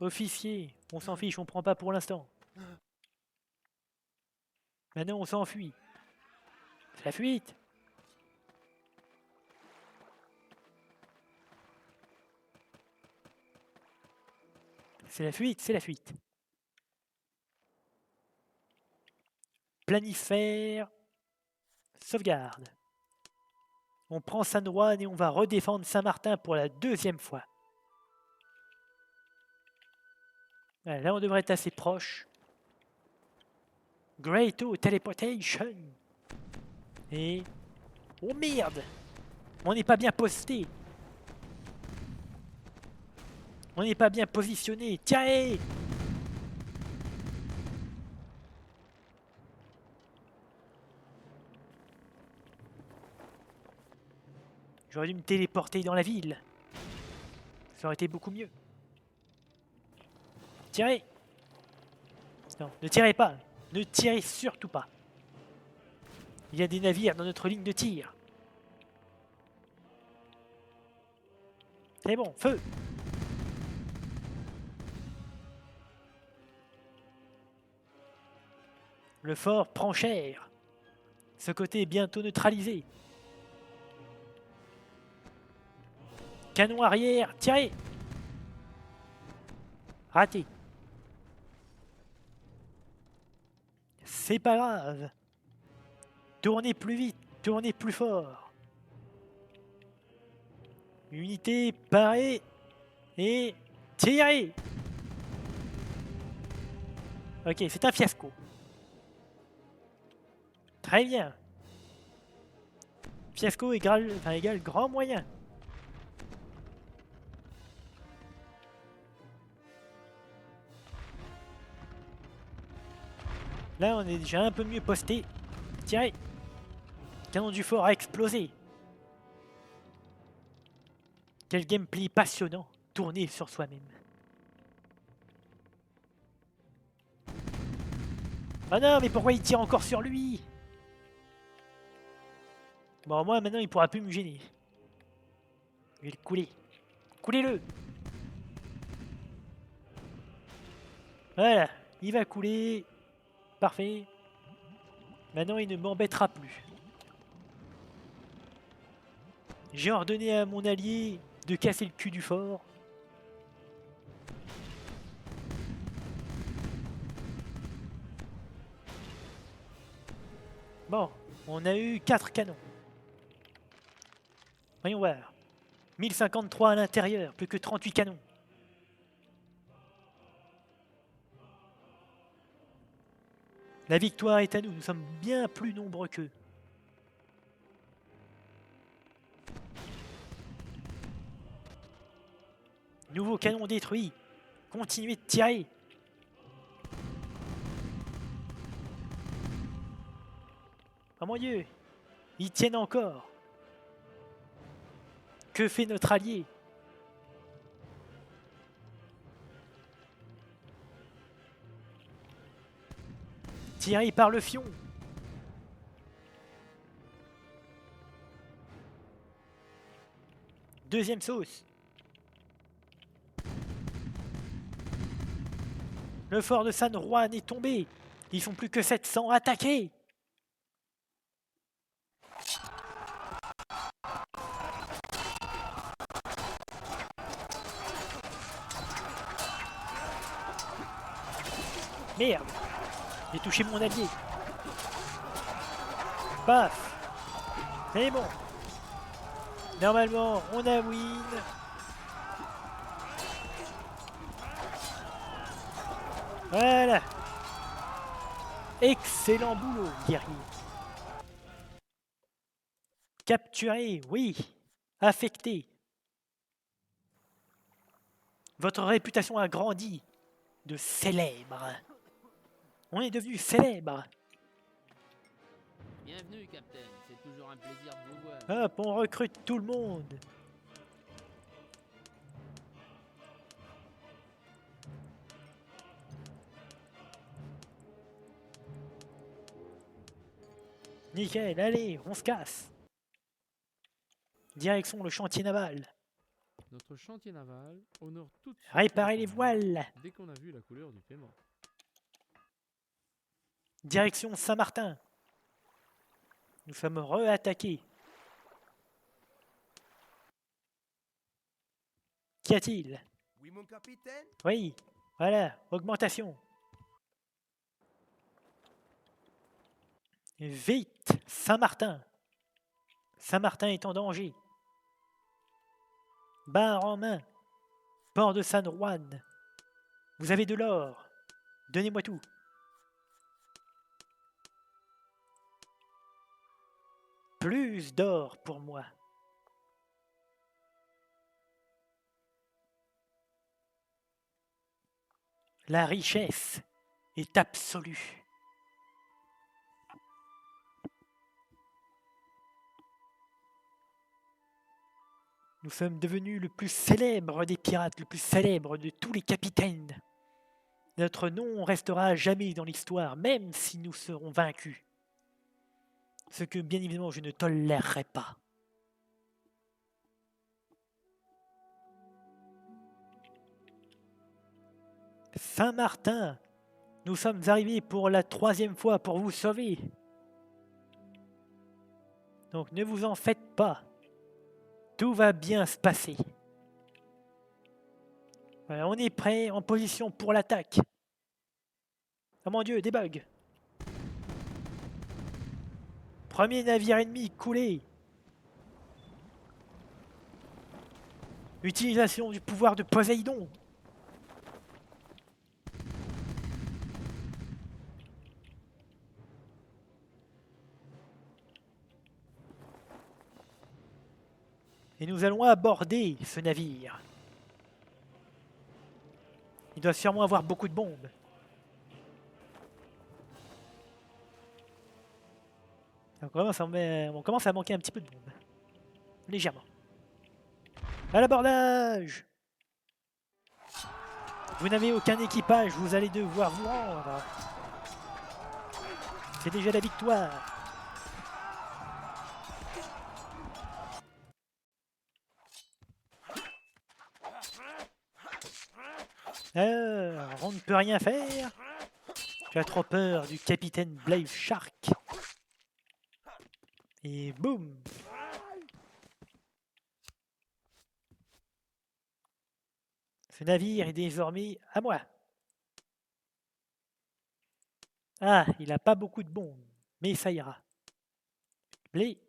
Officier, on s'en fiche, on prend pas pour l'instant. Maintenant, on s'enfuit. C'est la fuite. C'est la fuite, c'est la fuite. Planifère. Sauvegarde. On prend San Juan et on va redéfendre Saint-Martin pour la deuxième fois. Voilà, là, on devrait être assez proche. Great Teleportation. Et... Oh merde! On n'est pas bien posté. On n'est pas bien positionné. Tiens! J'aurais dû me téléporter dans la ville. Ça aurait été beaucoup mieux. Tirez! Non, ne tirez pas. Ne tirez surtout pas. Il y a des navires dans notre ligne de tir. C'est bon, feu! Le fort prend cher. Ce côté est bientôt neutralisé. Canon arrière, tirez! Raté. C'est pas grave. Tournez plus vite, tournez plus fort. Unité, parée et tirez! Ok, c'est un fiasco. Très bien. Fiasco égale grand moyen. Là, on est déjà un peu mieux posté. Tirez! Canon du fort a explosé. Quel gameplay passionnant, tourné sur soi-même. Ah non, mais pourquoi il tire encore sur lui? Bon, moi, maintenant, il pourra plus me gêner. Je vais le couler. Coulez-le! Voilà, il va couler. Parfait. Maintenant, il ne m'embêtera plus. J'ai ordonné à mon allié de casser le cul du fort. Bon, on a eu 4 canons. Voyons voir. 1053 à l'intérieur, plus que 38 canons. La victoire est à nous, nous sommes bien plus nombreux qu'eux. Nouveau canon détruit. Continuez de tirer. Oh mon Dieu, ils tiennent encore. Que fait notre allié? Tiré par le fion. Deuxième sauce. Le fort de San Juan est tombé. Ils sont plus que 700 attaqués. Merde. J'ai touché mon allié. Paf. C'est bon. Normalement, on a win. Voilà. Excellent boulot, guerrier. Capturé, oui. Affecté. Votre réputation a grandi de célèbre. On est devenu célèbre. Bienvenue, Capitaine. C'est toujours un plaisir de vous voir. Hop, on recrute tout le monde. Nickel, allez, on se casse. Direction le chantier naval. Notre chantier naval honore toutes sortes de Réparer les commandes voiles. dès qu'on a vu la couleur du paiement. Direction Saint-Martin. Nous sommes re-attaqués. Qu'y a-t-il? Oui, mon capitaine. Oui, voilà, augmentation. Vite, Saint-Martin. Saint-Martin est en danger. Barre en main. Port de San Juan. Vous avez de l'or. Donnez-moi tout. Plus d'or pour moi. La richesse est absolue. Nous sommes devenus le plus célèbre des pirates, le plus célèbre de tous les capitaines. Notre nom restera à jamais dans l'histoire, même si nous serons vaincus. Ce que, bien évidemment, je ne tolérerai pas. Saint-Martin, nous sommes arrivés pour la 3e fois pour vous sauver. Donc ne vous en faites pas. Tout va bien se passer. Voilà, on est prêt, en position pour l'attaque. Oh mon Dieu, des bugs. Premier navire ennemi coulé. Utilisation du pouvoir de Poséidon. Et nous allons aborder ce navire. Il doit sûrement avoir beaucoup de bombes. On commence à manquer un petit peu de bombes. Légèrement. À l'abordage! Vous n'avez aucun équipage, vous allez devoir vous rendre. C'est déjà la victoire. On ne peut rien faire. Tu as trop peur du capitaine Blaze Shark. Et boum! Ce navire est désormais à moi. Ah, il n'a pas beaucoup de bombes, mais ça ira. Du blé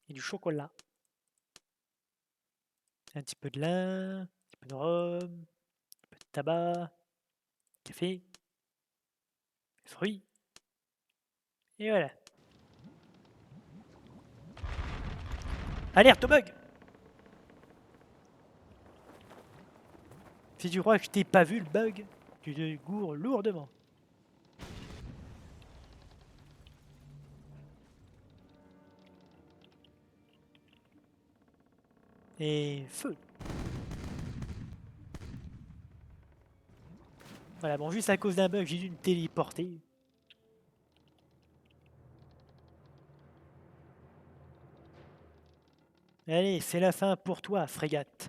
et du chocolat. Un petit peu de lin, un petit peu de rhum, un peu de tabac, café, fruits. Et voilà. Alerte au bug! Si tu crois que je t'ai pas vu le bug, tu te gourres lourdement. Et feu. Voilà, bon, juste à cause d'un bug, j'ai dû me téléporter. Allez, c'est la fin pour toi, frégate.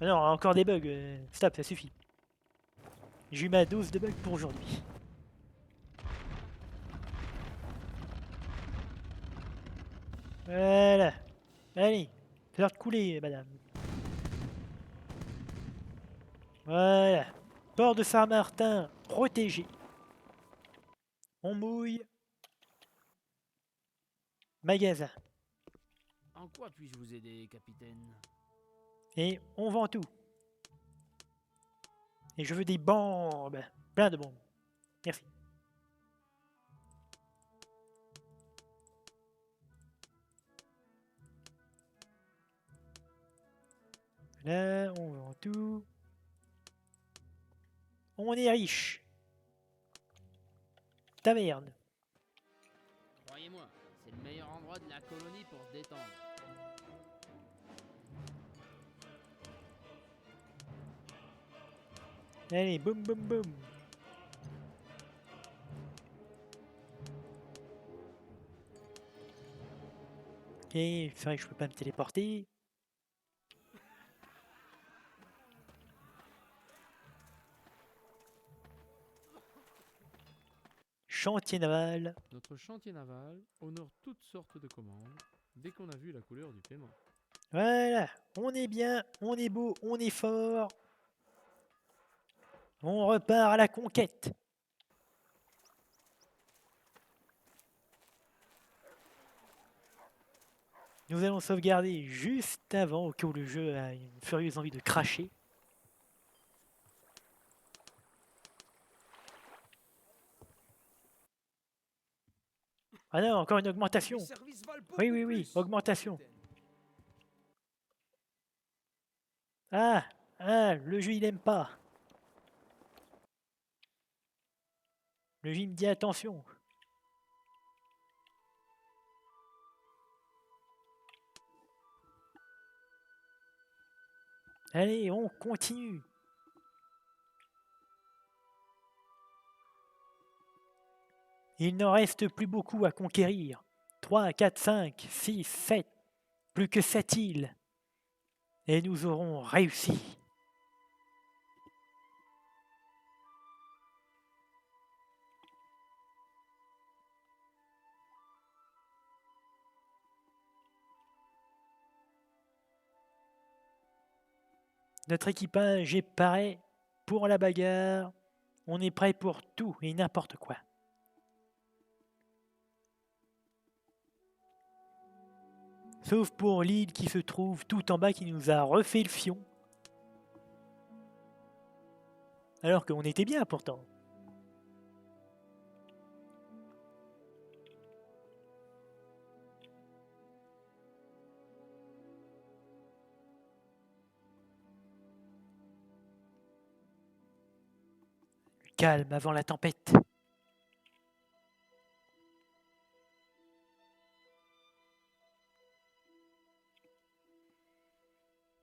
Ah non, encore des bugs. Stop, ça suffit. J'ai eu ma dose de bugs pour aujourd'hui. Voilà. Allez, faites couler, madame. Voilà. Port de Saint-Martin protégé. On mouille magasin. En quoi puis-je vous aider, capitaine? Et on vend tout. Et je veux des bombes. Plein de bombes. Merci. Là, on vend tout. On est riche. Taverne. Croyez-moi, c'est le meilleur endroit de la colonie pour se détendre. Allez, boum, boum, boum. Ok, c'est vrai que je peux pas me téléporter. Chantier naval. Notre chantier naval honore toutes sortes de commandes dès qu'on a vu la couleur du paiement. Voilà, on est bien, on est beau, on est fort. On repart à la conquête. Nous allons sauvegarder juste avant, au cas où le jeu a une furieuse envie de cracher. Ah non, encore une augmentation. Mes services valent beaucoup Oui, oui, oui, plus, augmentation. capitaine. Ah, le jeu il aime pas. Le jeu il me dit attention. Allez, on continue. Il n'en reste plus beaucoup à conquérir. 3, 4, 5, 6, 7. Plus que 7 îles. Et nous aurons réussi. Notre équipage est prêt pour la bagarre. On est prêt pour tout et n'importe quoi. Sauf pour l'île qui se trouve tout en bas qui nous a refait le fion. Alors qu'on était bien pourtant. Calme avant la tempête.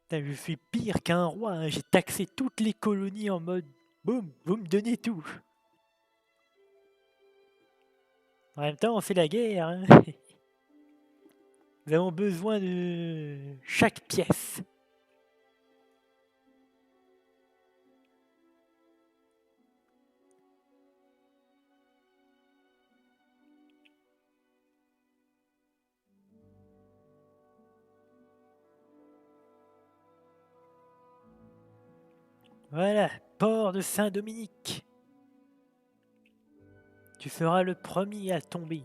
Putain, je suis pire qu'un roi, hein. J'ai taxé toutes les colonies en mode boum, vous me donnez tout. En même temps, c'est la guerre, hein. Nous avons besoin de chaque pièce. Voilà, port de Saint-Dominique. Tu seras le premier à tomber.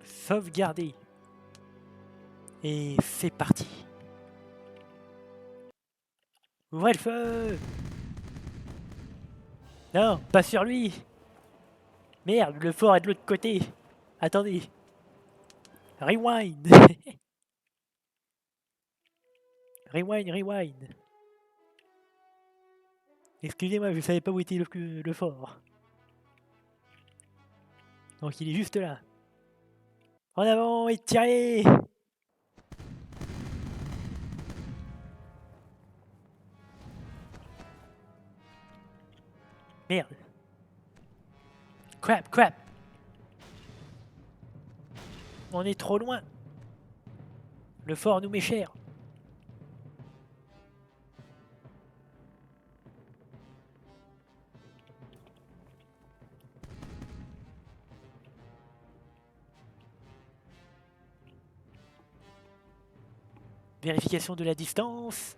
Sauvegarder. Et c'est parti. Ouvrez le feu! Non, pas sur lui! Merde, le fort est de l'autre côté. Attendez. Rewind. Rewind. Excusez-moi, je savais pas où était le fort. Donc il est juste là. En avant et tirez! Merde. Crap. On est trop loin. Le fort nous met cher. Vérification de la distance.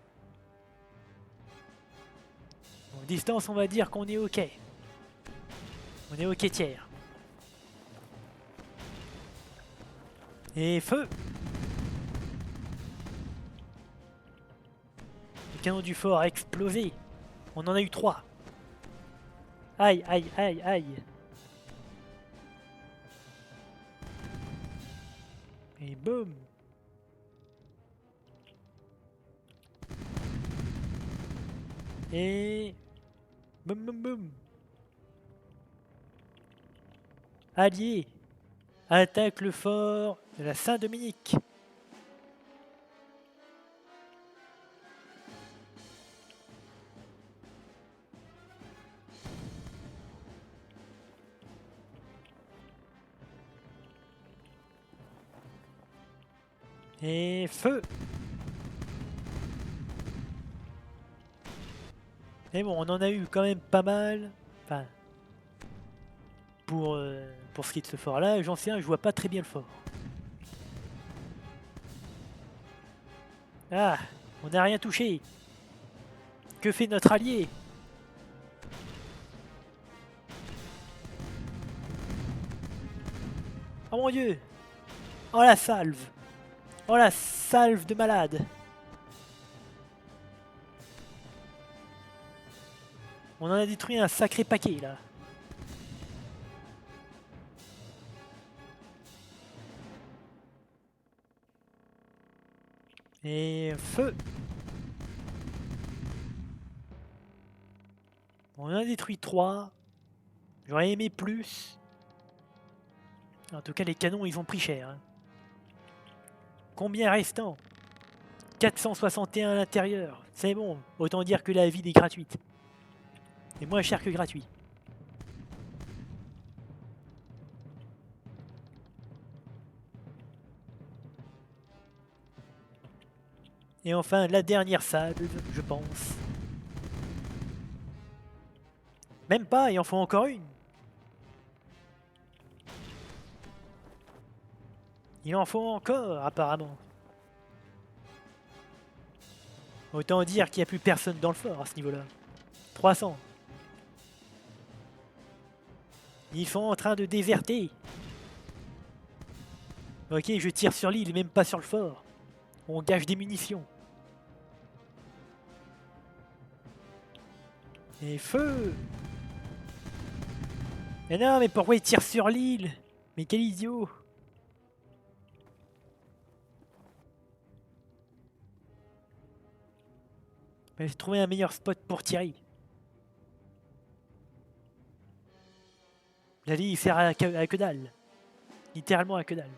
Bon, distance, on va dire qu'on est OK. On est OK tiers. Et feu! Le canon du fort a explosé. On en a eu 3. Aïe, aïe, aïe, aïe. Et boum! Et... boum, boum, boum! Alliés, attaque le fort de la Saint-Dominique. Et feu! Et bon, on en a eu quand même pas mal. Enfin, pour ce qui est de ce fort-là, j'en sais un, je vois pas très bien le fort. Ah, on n'a rien touché. Que fait notre allié? Oh mon dieu! Oh la salve! Oh la salve de malade! On en a détruit un sacré paquet là. Et feu! On en a détruit 3. J'aurais aimé plus. En tout cas, les canons, ils ont pris cher. Hein. Combien restant? 461 à l'intérieur. C'est bon, autant dire que la ville est gratuite. Et moins cher que gratuit. Et enfin, la dernière salve, je pense. Même pas, il en faut encore une. Il en faut encore, apparemment. Autant dire qu'il n'y a plus personne dans le fort à ce niveau-là. 300. Ils sont en train de déserter. Ok, je tire sur l'île, même pas sur le fort. On gâche des munitions. Et feu! Mais non, mais pourquoi ils tirent sur l'île? Mais quel idiot! J'ai trouvé un meilleur spot pour tirer. La ligne sert à que dalle. Littéralement à que dalle.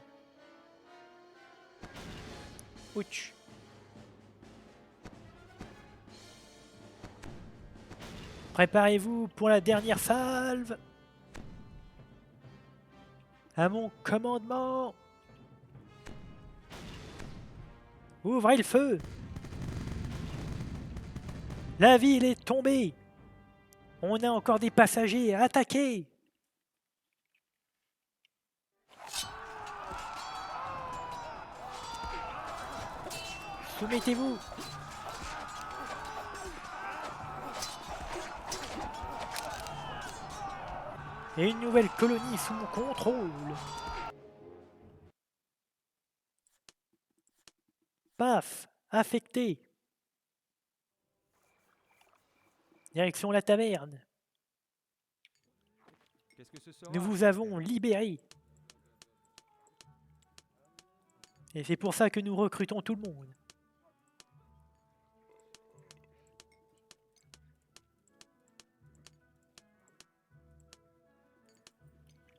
Ouch. Préparez-vous pour la dernière salve. À mon commandement. Ouvrez le feu. La ville est tombée. On a encore des passagers à attaquer. Soumettez-vous. Et une nouvelle colonie sous mon contrôle. Paf, affecté. Direction la taverne. Qu'est-ce que ce sera? Nous vous avons libéré. Et c'est pour ça que nous recrutons tout le monde.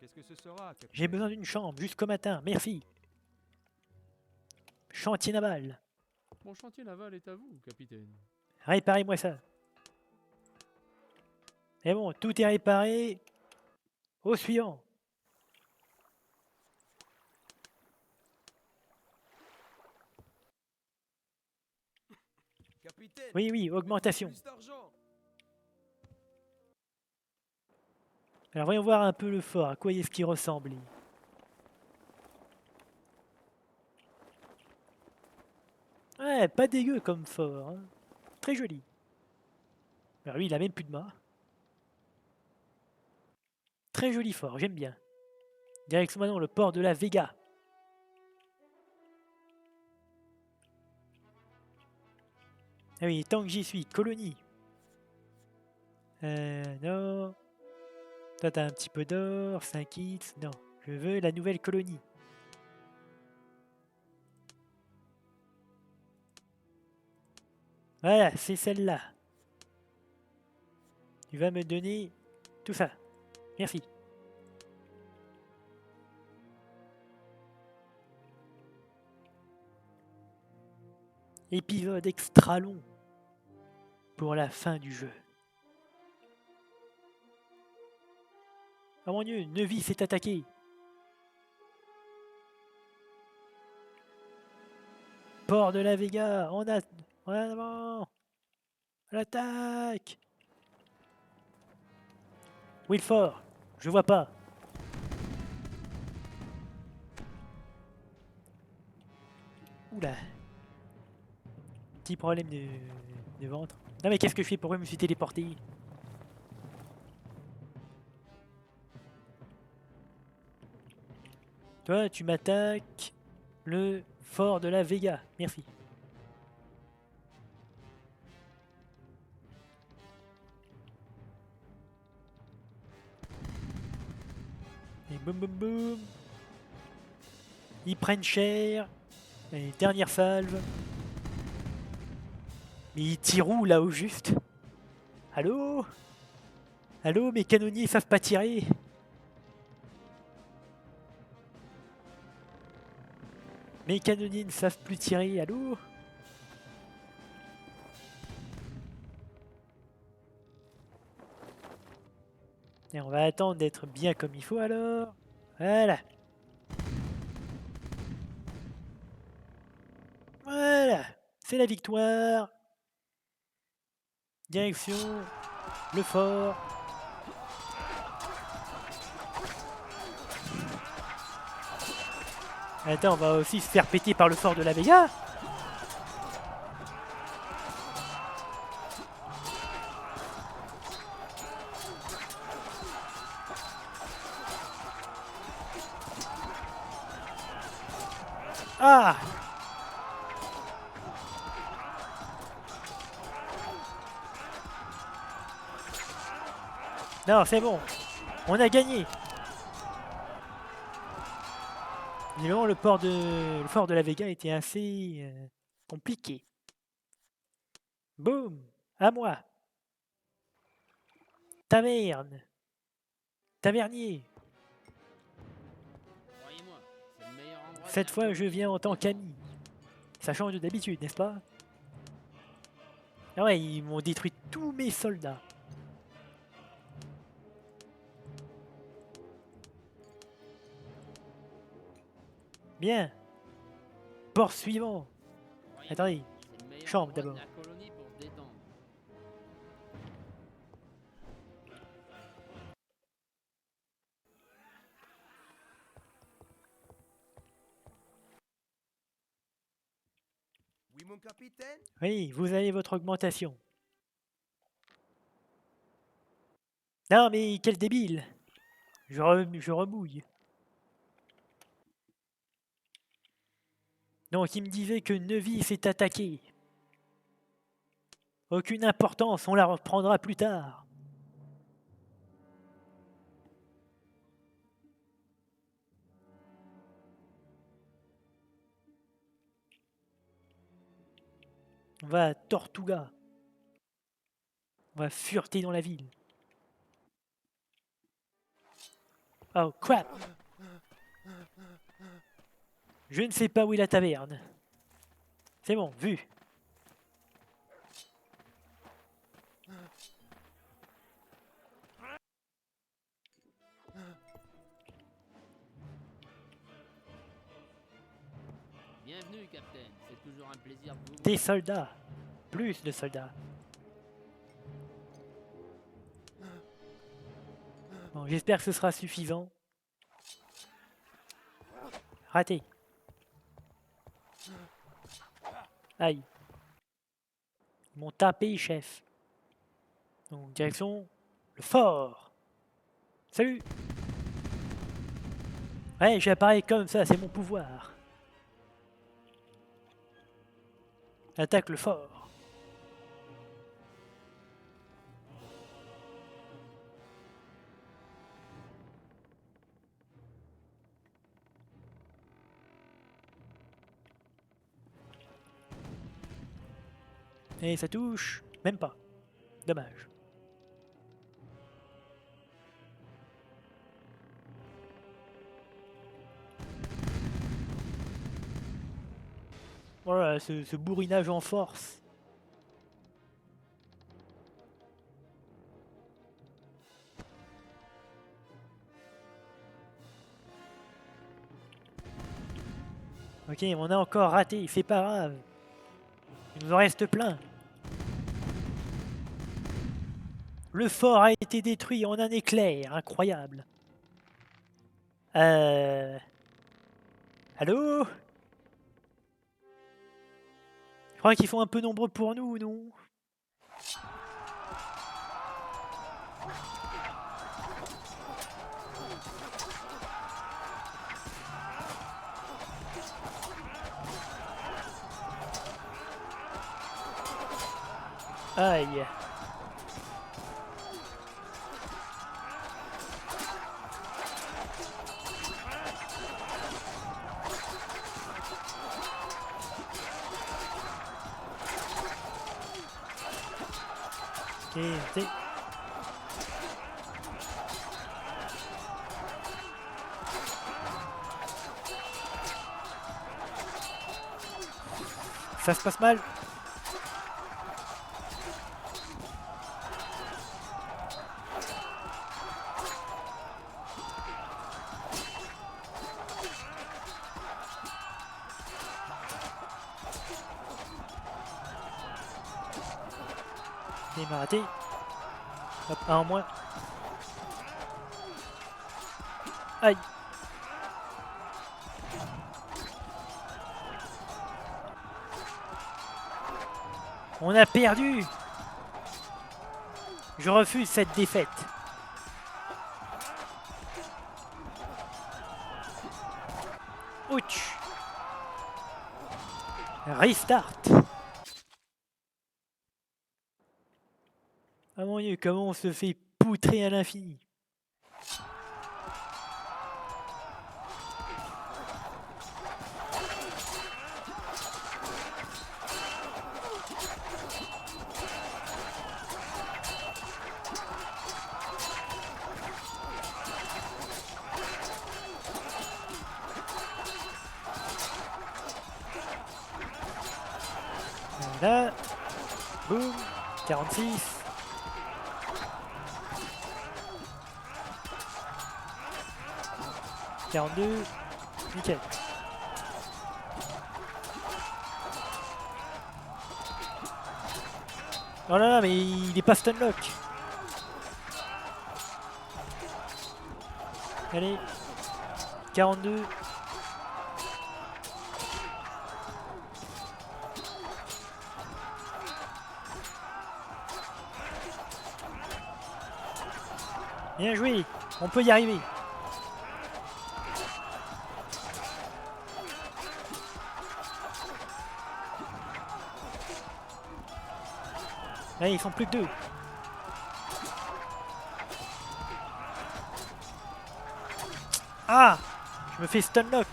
Qu'est-ce que ce sera, capitaine? J'ai besoin d'une chambre jusqu'au matin, merci. Chantier naval. Mon chantier naval est à vous, capitaine. Réparez-moi ça. Et bon, tout est réparé. Au suivant. Capitaine, Oui, oui, augmentation. plus d'argent. Alors voyons voir un peu le fort, à quoi est-ce qu'il ressemble. Ouais, pas dégueu comme fort. Hein. Très joli. Alors lui, il a même plus de mât. Très joli fort, j'aime bien. Direction maintenant le port de la Vega. Ah oui, tant que j'y suis, colonie. Non. Toi, t'as un petit peu d'or, 5 hits. Non, je veux la nouvelle colonie. Voilà, c'est celle-là. Tu vas me donner tout ça. Merci. Épisode extra long pour la fin du jeu. Oh mon dieu, Nevis s'est attaqué. Port de la Vega, en avant. À l'attaque. Wilford, je vois pas. Oula. Petit problème de ventre. Non mais qu'est-ce que je fais? Pourquoi je me suis téléporté? Toi, tu m'attaques le fort de la Vega. Merci. Et boum boum boum. Ils prennent cher. Et dernière salve. Mais ils tirent où là au juste? Allô? Allô, mes canonniers savent pas tirer? Mes canonniers ne savent plus tirer, allô? Et on va attendre d'être bien comme il faut alors. Voilà. Voilà. C'est la victoire. Direction le fort. Attends, on va aussi se faire péter par le fort de la Vega. Ah! Non, c'est bon. On a gagné. Évidemment, le fort de la Vega était assez compliqué. Boum! À moi. Taverne. Tavernier. Croyez-moi, c'est le meilleur endroit de Cette la fois, colonie je viens en tant qu'ami. Ça change d'habitude, n'est-ce pas? Ah ouais, ils m'ont détruit tous mes soldats. Bien. Port suivant. Croyez-moi, Attendez. c'est le meilleur Chambre endroit d'abord. de la colonie pour se détendre. Oui, mon capitaine? Oui, vous avez votre augmentation. Non mais quel débile. Je remouille. Donc il me disait que Nevis s'est attaqué. Aucune importance, on la reprendra plus tard. On va à Tortuga. On va fureter dans la ville. Oh crap! Je ne sais pas où est la taverne. C'est bon, vu. Bienvenue, capitaine. C'est toujours un plaisir de vous voir. Des soldats. Plus de soldats. Bon, j'espère que ce sera suffisant. Raté. Aïe. Ils m'ont tapé, chef. Donc, direction le fort. Salut. Ouais, j'apparais comme ça, c'est mon pouvoir. Attaque le fort. Et ça touche. Même pas. Dommage. Voilà, ce bourrinage en force. Ok, on a encore raté, c'est pas grave. Il nous en reste plein. Le fort a été détruit en un éclair, incroyable. Allô? Je crois qu'ils sont un peu nombreux pour nous, non? Aïe. Ok, c'est... Ça se passe mal. Il m'a raté. Hop, un en moins. Aïe. On a perdu. Je refuse cette défaite. Ouch. Restart. Ah mon dieu, comment on se fait poutrer à l'infini. Là, boum, 46. « 42, nickel. Oh là là, mais il est pas stunlock. Allez, 42. Bien joué, on peut y arriver. Là, ils sont plus que deux. Ah! Je me fais stunlock.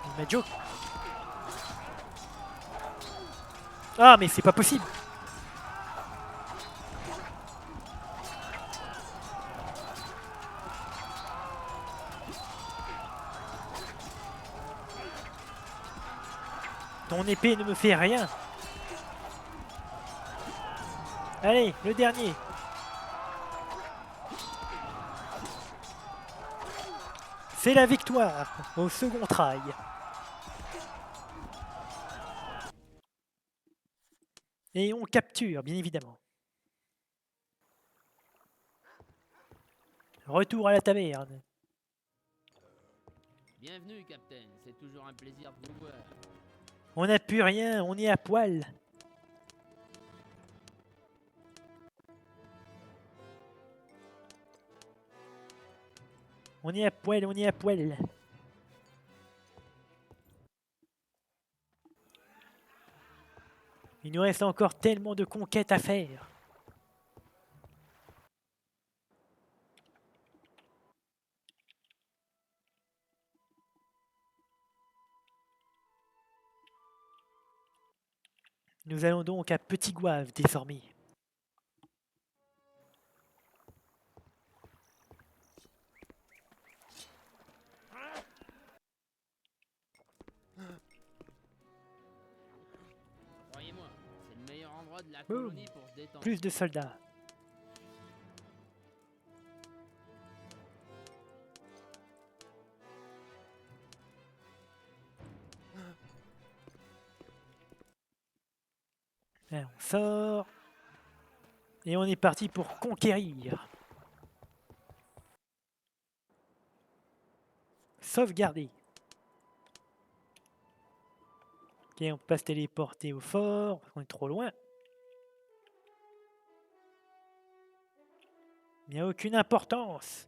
Il m'a joke. Ah, mais c'est pas possible. Ton épée ne me fait rien. Allez, le dernier. C'est la victoire au second try. Et on capture, bien évidemment. Retour à la taverne. Bienvenue, Captain. C'est toujours un plaisir de vous voir. On n'a plus rien, on est à poil. On est à poil, on est à poil. Il nous reste encore tellement de conquêtes à faire. Nous allons donc à Petit Gouave désormais. Croyez-moi, c'est le meilleur endroit de la Boum. colonie pour se détendre. Plus de soldats. Là, on sort. Et on est parti pour conquérir. Sauvegarder. Ok, on peut pas se téléporter au fort, parce qu'on est trop loin. Il n'y a aucune importance.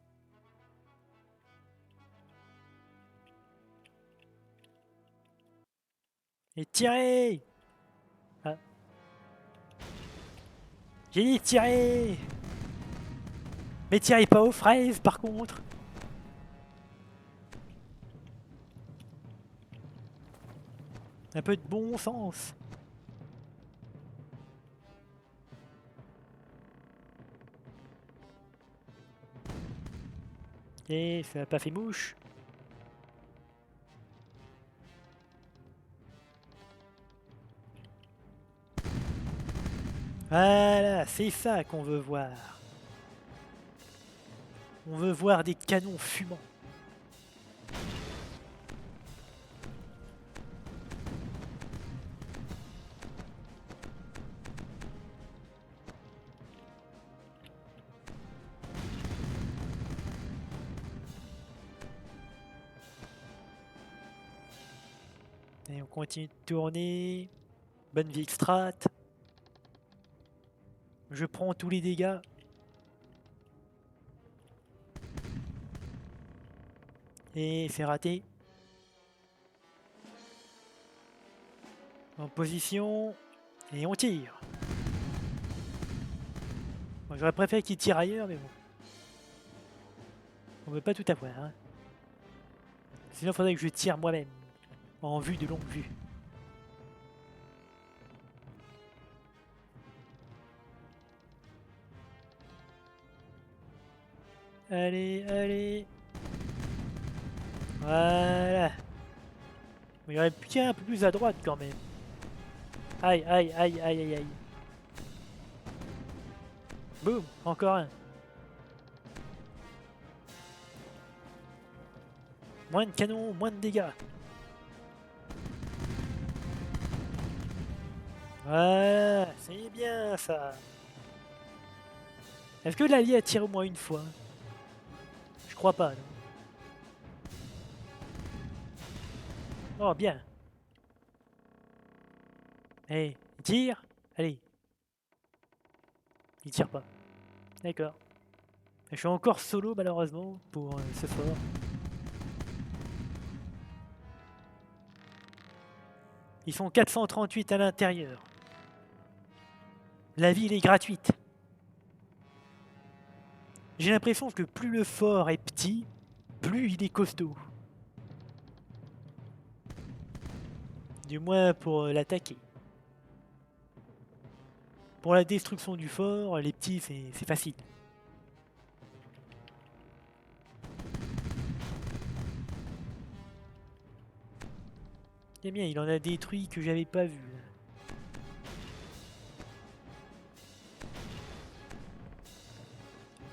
Et tirez! Ah. J'ai dit tirez! Mais tirez pas aux fraises par contre! Un peu de bon sens. Et ça n'a pas fait mouche. Voilà, c'est ça qu'on veut voir. On veut voir des canons fumants. Et on continue de tourner. Bonne vieille strat. Je prends tous les dégâts. Et c'est raté. En position. Et on tire. Bon, j'aurais préféré qu'il tire ailleurs, mais bon. On veut pas tout avoir. Hein. Sinon, il faudrait que je tire moi-même. En vue de longue vue. Allez, allez. Voilà. Mais il aurait pu tirer un peu plus à droite quand même. Aïe, aïe, aïe, aïe, aïe, aïe. Boum, encore un. Moins de canons, moins de dégâts. Voilà, c'est bien ça. Est-ce que l'allié a tiré au moins une fois? Je crois pas, non. Oh, bien. Allez, il tire. Allez. Il tire pas. D'accord. Je suis encore solo malheureusement pour ce fort. Ils sont 438 à l'intérieur. La ville est gratuite. J'ai l'impression que plus le fort est petit, plus il est costaud. Du moins pour l'attaquer. Pour la destruction du fort, les petits, c'est facile. Eh bien, il en a détruit que j'avais pas vu.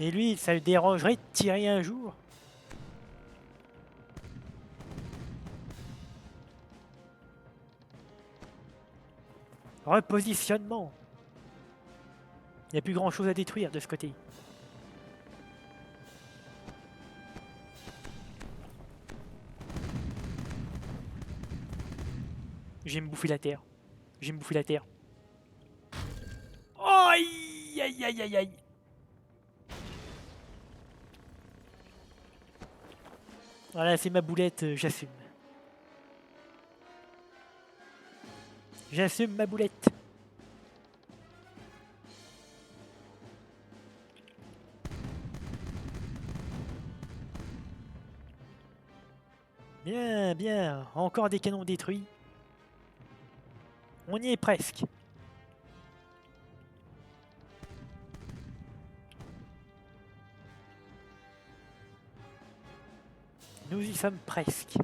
Et lui, ça le dérangerait de tirer un jour? Repositionnement. Il n'y a plus grand chose à détruire de ce côté. J'ai me bouffer la terre. J'ai me bouffer la terre. Aïe aïe aïe aïe aïe. Voilà, c'est ma boulette, j'assume. J'assume ma boulette. Bien, bien. Encore des canons détruits. On y est presque. Nous y sommes presque.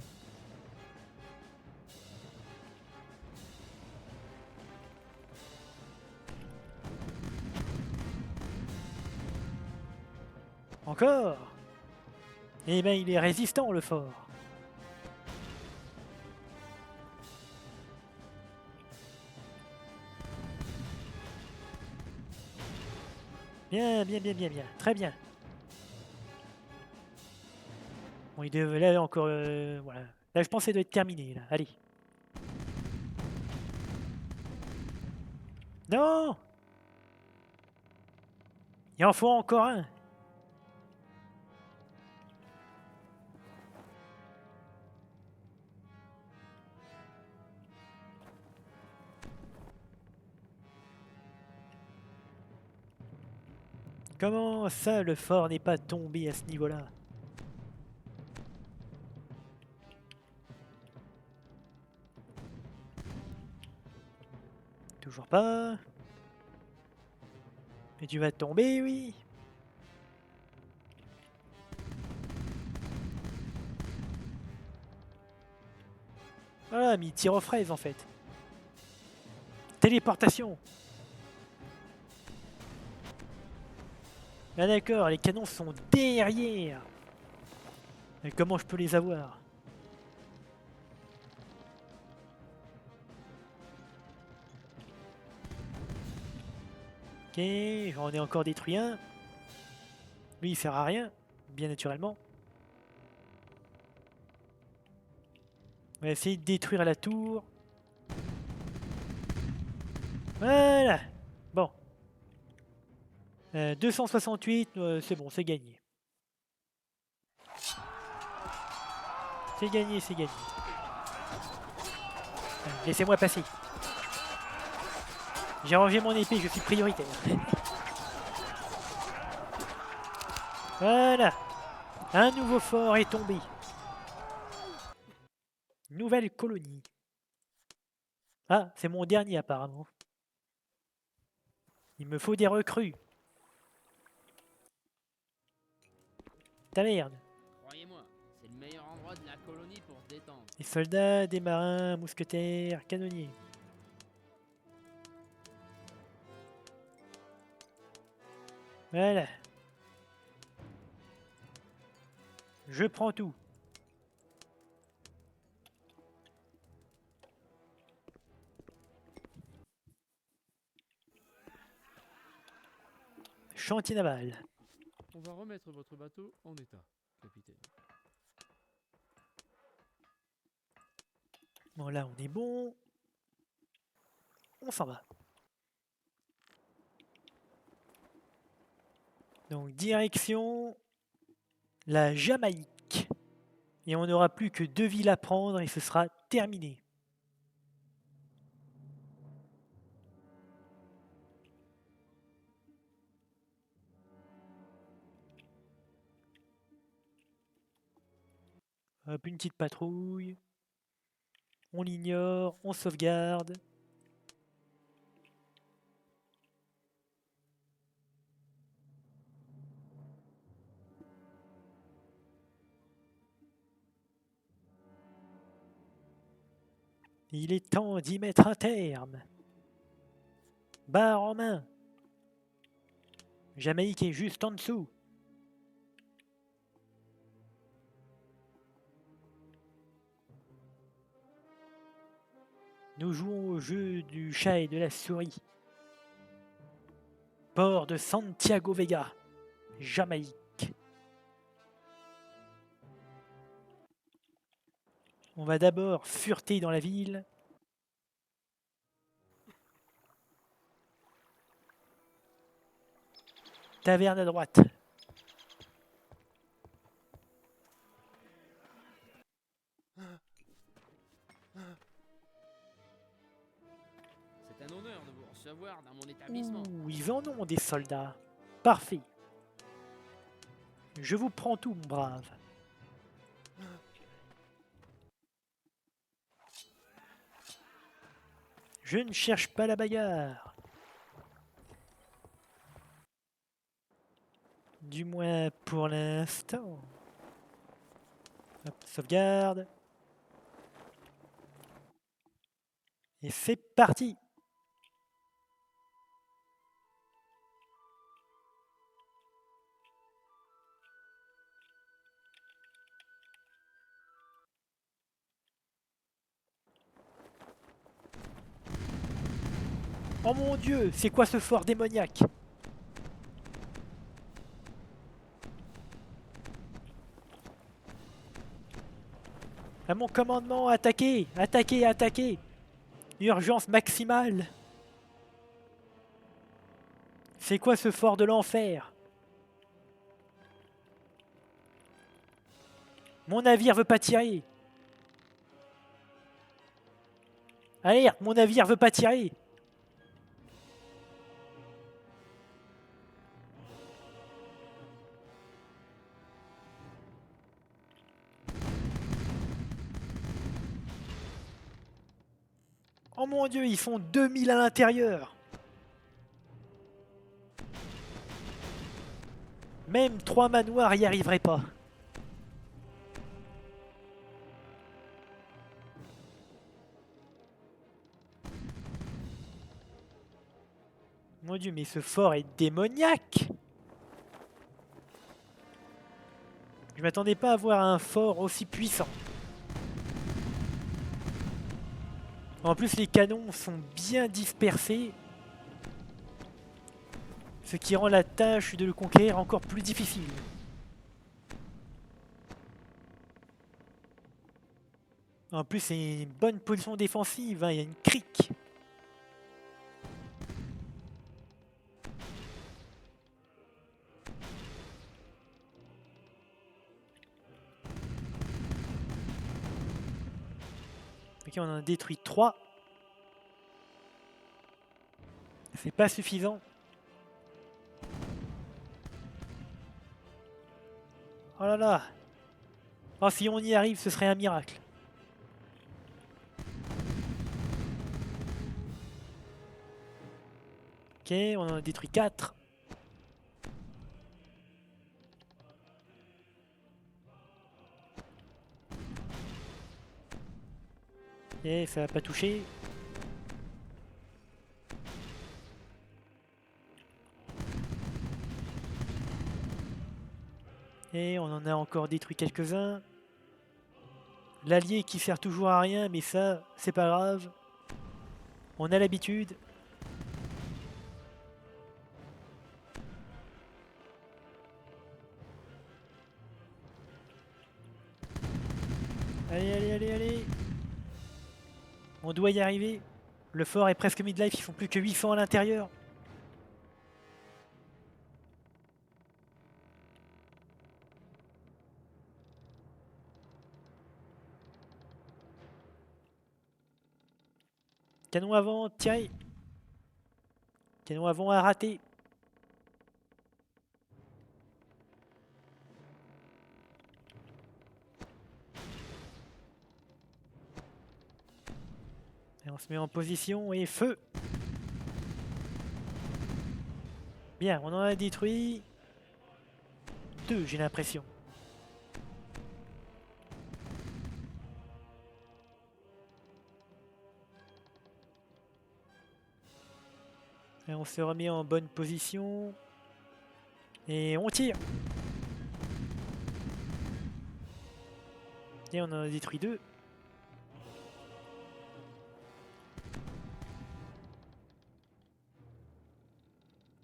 Encore? Eh ben, il est résistant, le fort. Bien, bien, bien, bien, bien. Très bien. Bon, il devait là encore... voilà. Là, je pense que ça doit être terminé, là. Allez. Non! Il en faut encore un. Comment ça, le fort n'est pas tombé à ce niveau-là? Toujours pas. Mais tu vas tomber, oui. Voilà, mais il tire aux fraises en fait. Téléportation. Ah d'accord, les canons sont derrière. Mais comment je peux les avoir? Ok, j'en ai encore détruit un. Lui, il sert à rien, bien naturellement. On va essayer de détruire la tour. Voilà. Bon. 268, c'est bon, c'est gagné. C'est gagné, c'est gagné. Laissez-moi passer. J'ai rangé mon épée, je suis prioritaire. Voilà. Un nouveau fort est tombé. Nouvelle colonie. Ah, c'est mon dernier apparemment. Il me faut des recrues. Ta merde. Croyez-moi, c'est le meilleur endroit de la colonie pour se détendre. Des soldats, des marins, mousquetaires, canonniers. Voilà. Je prends tout. Chantier naval. On va remettre votre bateau en état, capitaine. Bon là on est bon. On s'en va. Donc direction la Jamaïque. Et on n'aura plus que 2 villes à prendre et ce sera terminé. Hop, une petite patrouille. On l'ignore, on sauvegarde. Il est temps d'y mettre un terme. Barre en main. Jamaïque est juste en dessous. Nous jouons au jeu du chat et de la souris. Port de Santiago Vega, Jamaïque. On va d'abord fureter dans la ville. Taverne à droite. C'est un honneur de vous recevoir dans mon établissement. Ouh, ils en ont des soldats. Parfait. Je vous prends tout, mon brave. Je ne cherche pas la bagarre. Du moins pour l'instant. Hop, sauvegarde. Et c'est parti. Oh mon Dieu, c'est quoi ce fort démoniaque? À mon commandement, attaquez! Attaquez, attaquez! Urgence maximale! C'est quoi ce fort de l'enfer? Mon navire veut pas tirer! Alerte, mon navire veut pas tirer! Oh mon Dieu, ils sont 2000 à l'intérieur! Même 3 manoirs y arriveraient pas. Mon Dieu, mais ce fort est démoniaque! Je m'attendais pas à voir un fort aussi puissant. En plus, les canons sont bien dispersés, ce qui rend la tâche de le conquérir encore plus difficile. En plus, c'est une bonne position défensive, hein, il y a une crique. Ok, on en a détruit 3. C'est pas suffisant. Oh là là. Oh, si on y arrive, ce serait un miracle. Ok, on en a détruit 4. Et ça va pas toucher. Et on en a encore détruit quelques-uns. L'allié qui sert toujours à rien, mais ça, c'est pas grave. On a l'habitude. Allez, allez, allez, allez. On doit y arriver. Le fort est presque mid-life, ils font plus que 800 à l'intérieur. Canon avant, tirez. Canon avant à rater. Et on se met en position et feu. Bien, on en a détruit 2, j'ai l'impression. Et on se remet en bonne position. Et on tire. Et on en a détruit 2.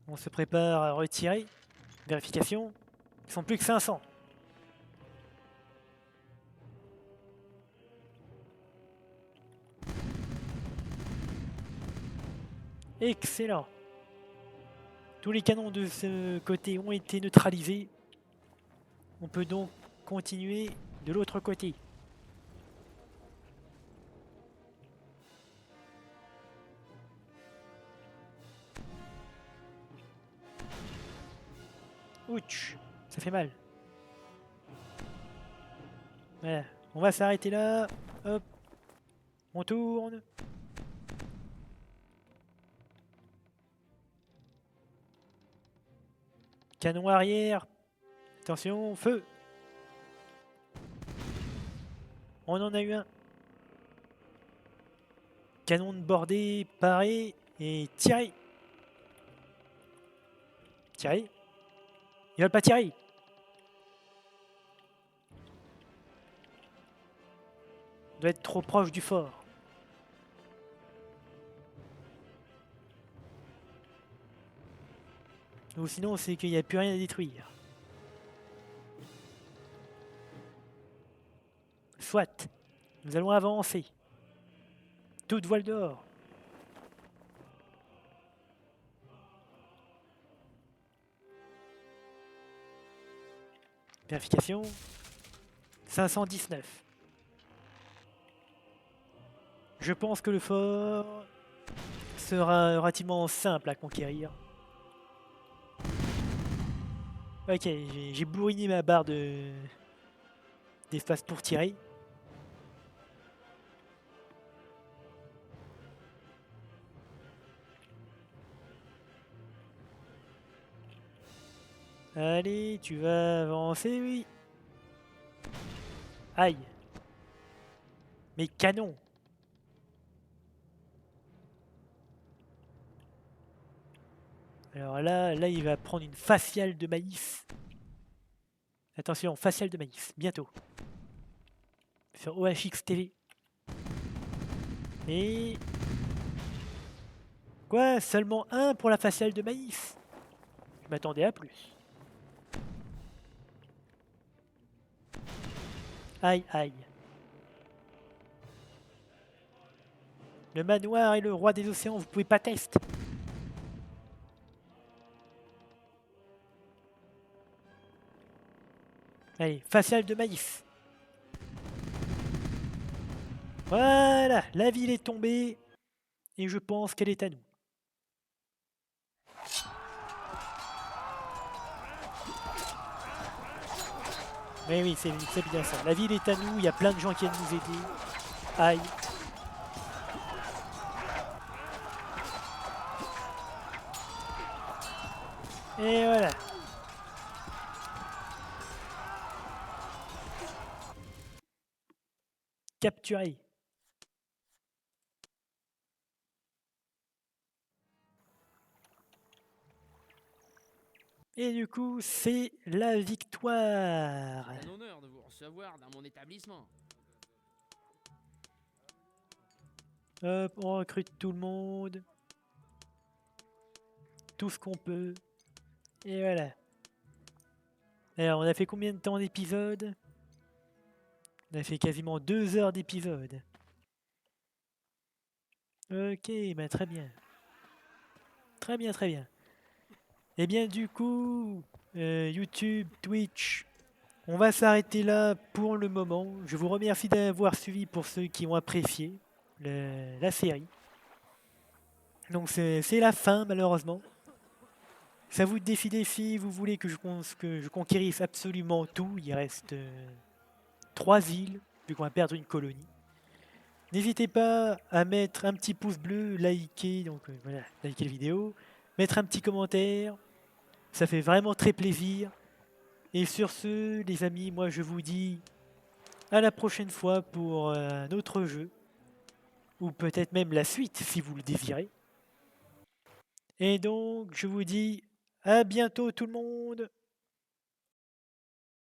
On se prépare à retirer. Vérification. Ils sont plus que 500. Excellent. Tous les canons de ce côté ont été neutralisés. On peut donc continuer de l'autre côté. Ouch, ça fait mal. Voilà, on va s'arrêter là. Hop, on tourne. Canon arrière. Attention, feu. On en a eu un. Canon de bordée, paré et tiré. Tiré. Ils veulent pas tirer. On doit être trop proche du fort. Ou sinon, c'est qu'il n'y a plus rien à détruire. Soit. Nous allons avancer. Toute voile dehors. Vérification. 519. Je pense que le fort sera relativement simple à conquérir. Ok, j'ai bourriné ma barre d'espace pour tirer. Allez, tu vas avancer, oui. Aïe. Mais canon. Alors là, il va prendre une faciale de maïs. Attention, faciale de maïs, bientôt. Sur OHX TV. Et... Quoi? Seulement un pour la faciale de maïs? Je m'attendais à plus. Aïe, aïe. Le manoir est le roi des océans, vous pouvez pas tester. Allez, faciale de maïs. Voilà, la ville est tombée. Et je pense qu'elle est à nous. Oui, c'est bien ça. La ville est à nous, il y a plein de gens qui viennent nous aider. Aïe. Et voilà. Capturé. Et du coup, c'est la victoire. C'est un honneur de vous recevoir dans mon établissement. Hop, on recrute tout le monde. Tout ce qu'on peut. Et voilà. Alors, on a fait combien de temps d'épisode? On a fait quasiment 2 heures d'épisode. Ok, bah très bien. Très bien, très bien. Et bien du coup, YouTube, Twitch, on va s'arrêter là pour le moment. Je vous remercie d'avoir suivi pour ceux qui ont apprécié la série. Donc c'est la fin malheureusement. Ça vous défie si vous voulez que je conquérisse absolument tout. Il reste 3 îles, vu qu'on va perdre une colonie. N'hésitez pas à mettre un petit pouce bleu, liker, donc voilà, liker la vidéo, mettre un petit commentaire, ça fait vraiment très plaisir. Et sur ce, les amis, moi je vous dis à la prochaine fois pour un autre jeu, ou peut-être même la suite si vous le désirez. Et donc je vous dis à bientôt tout le monde.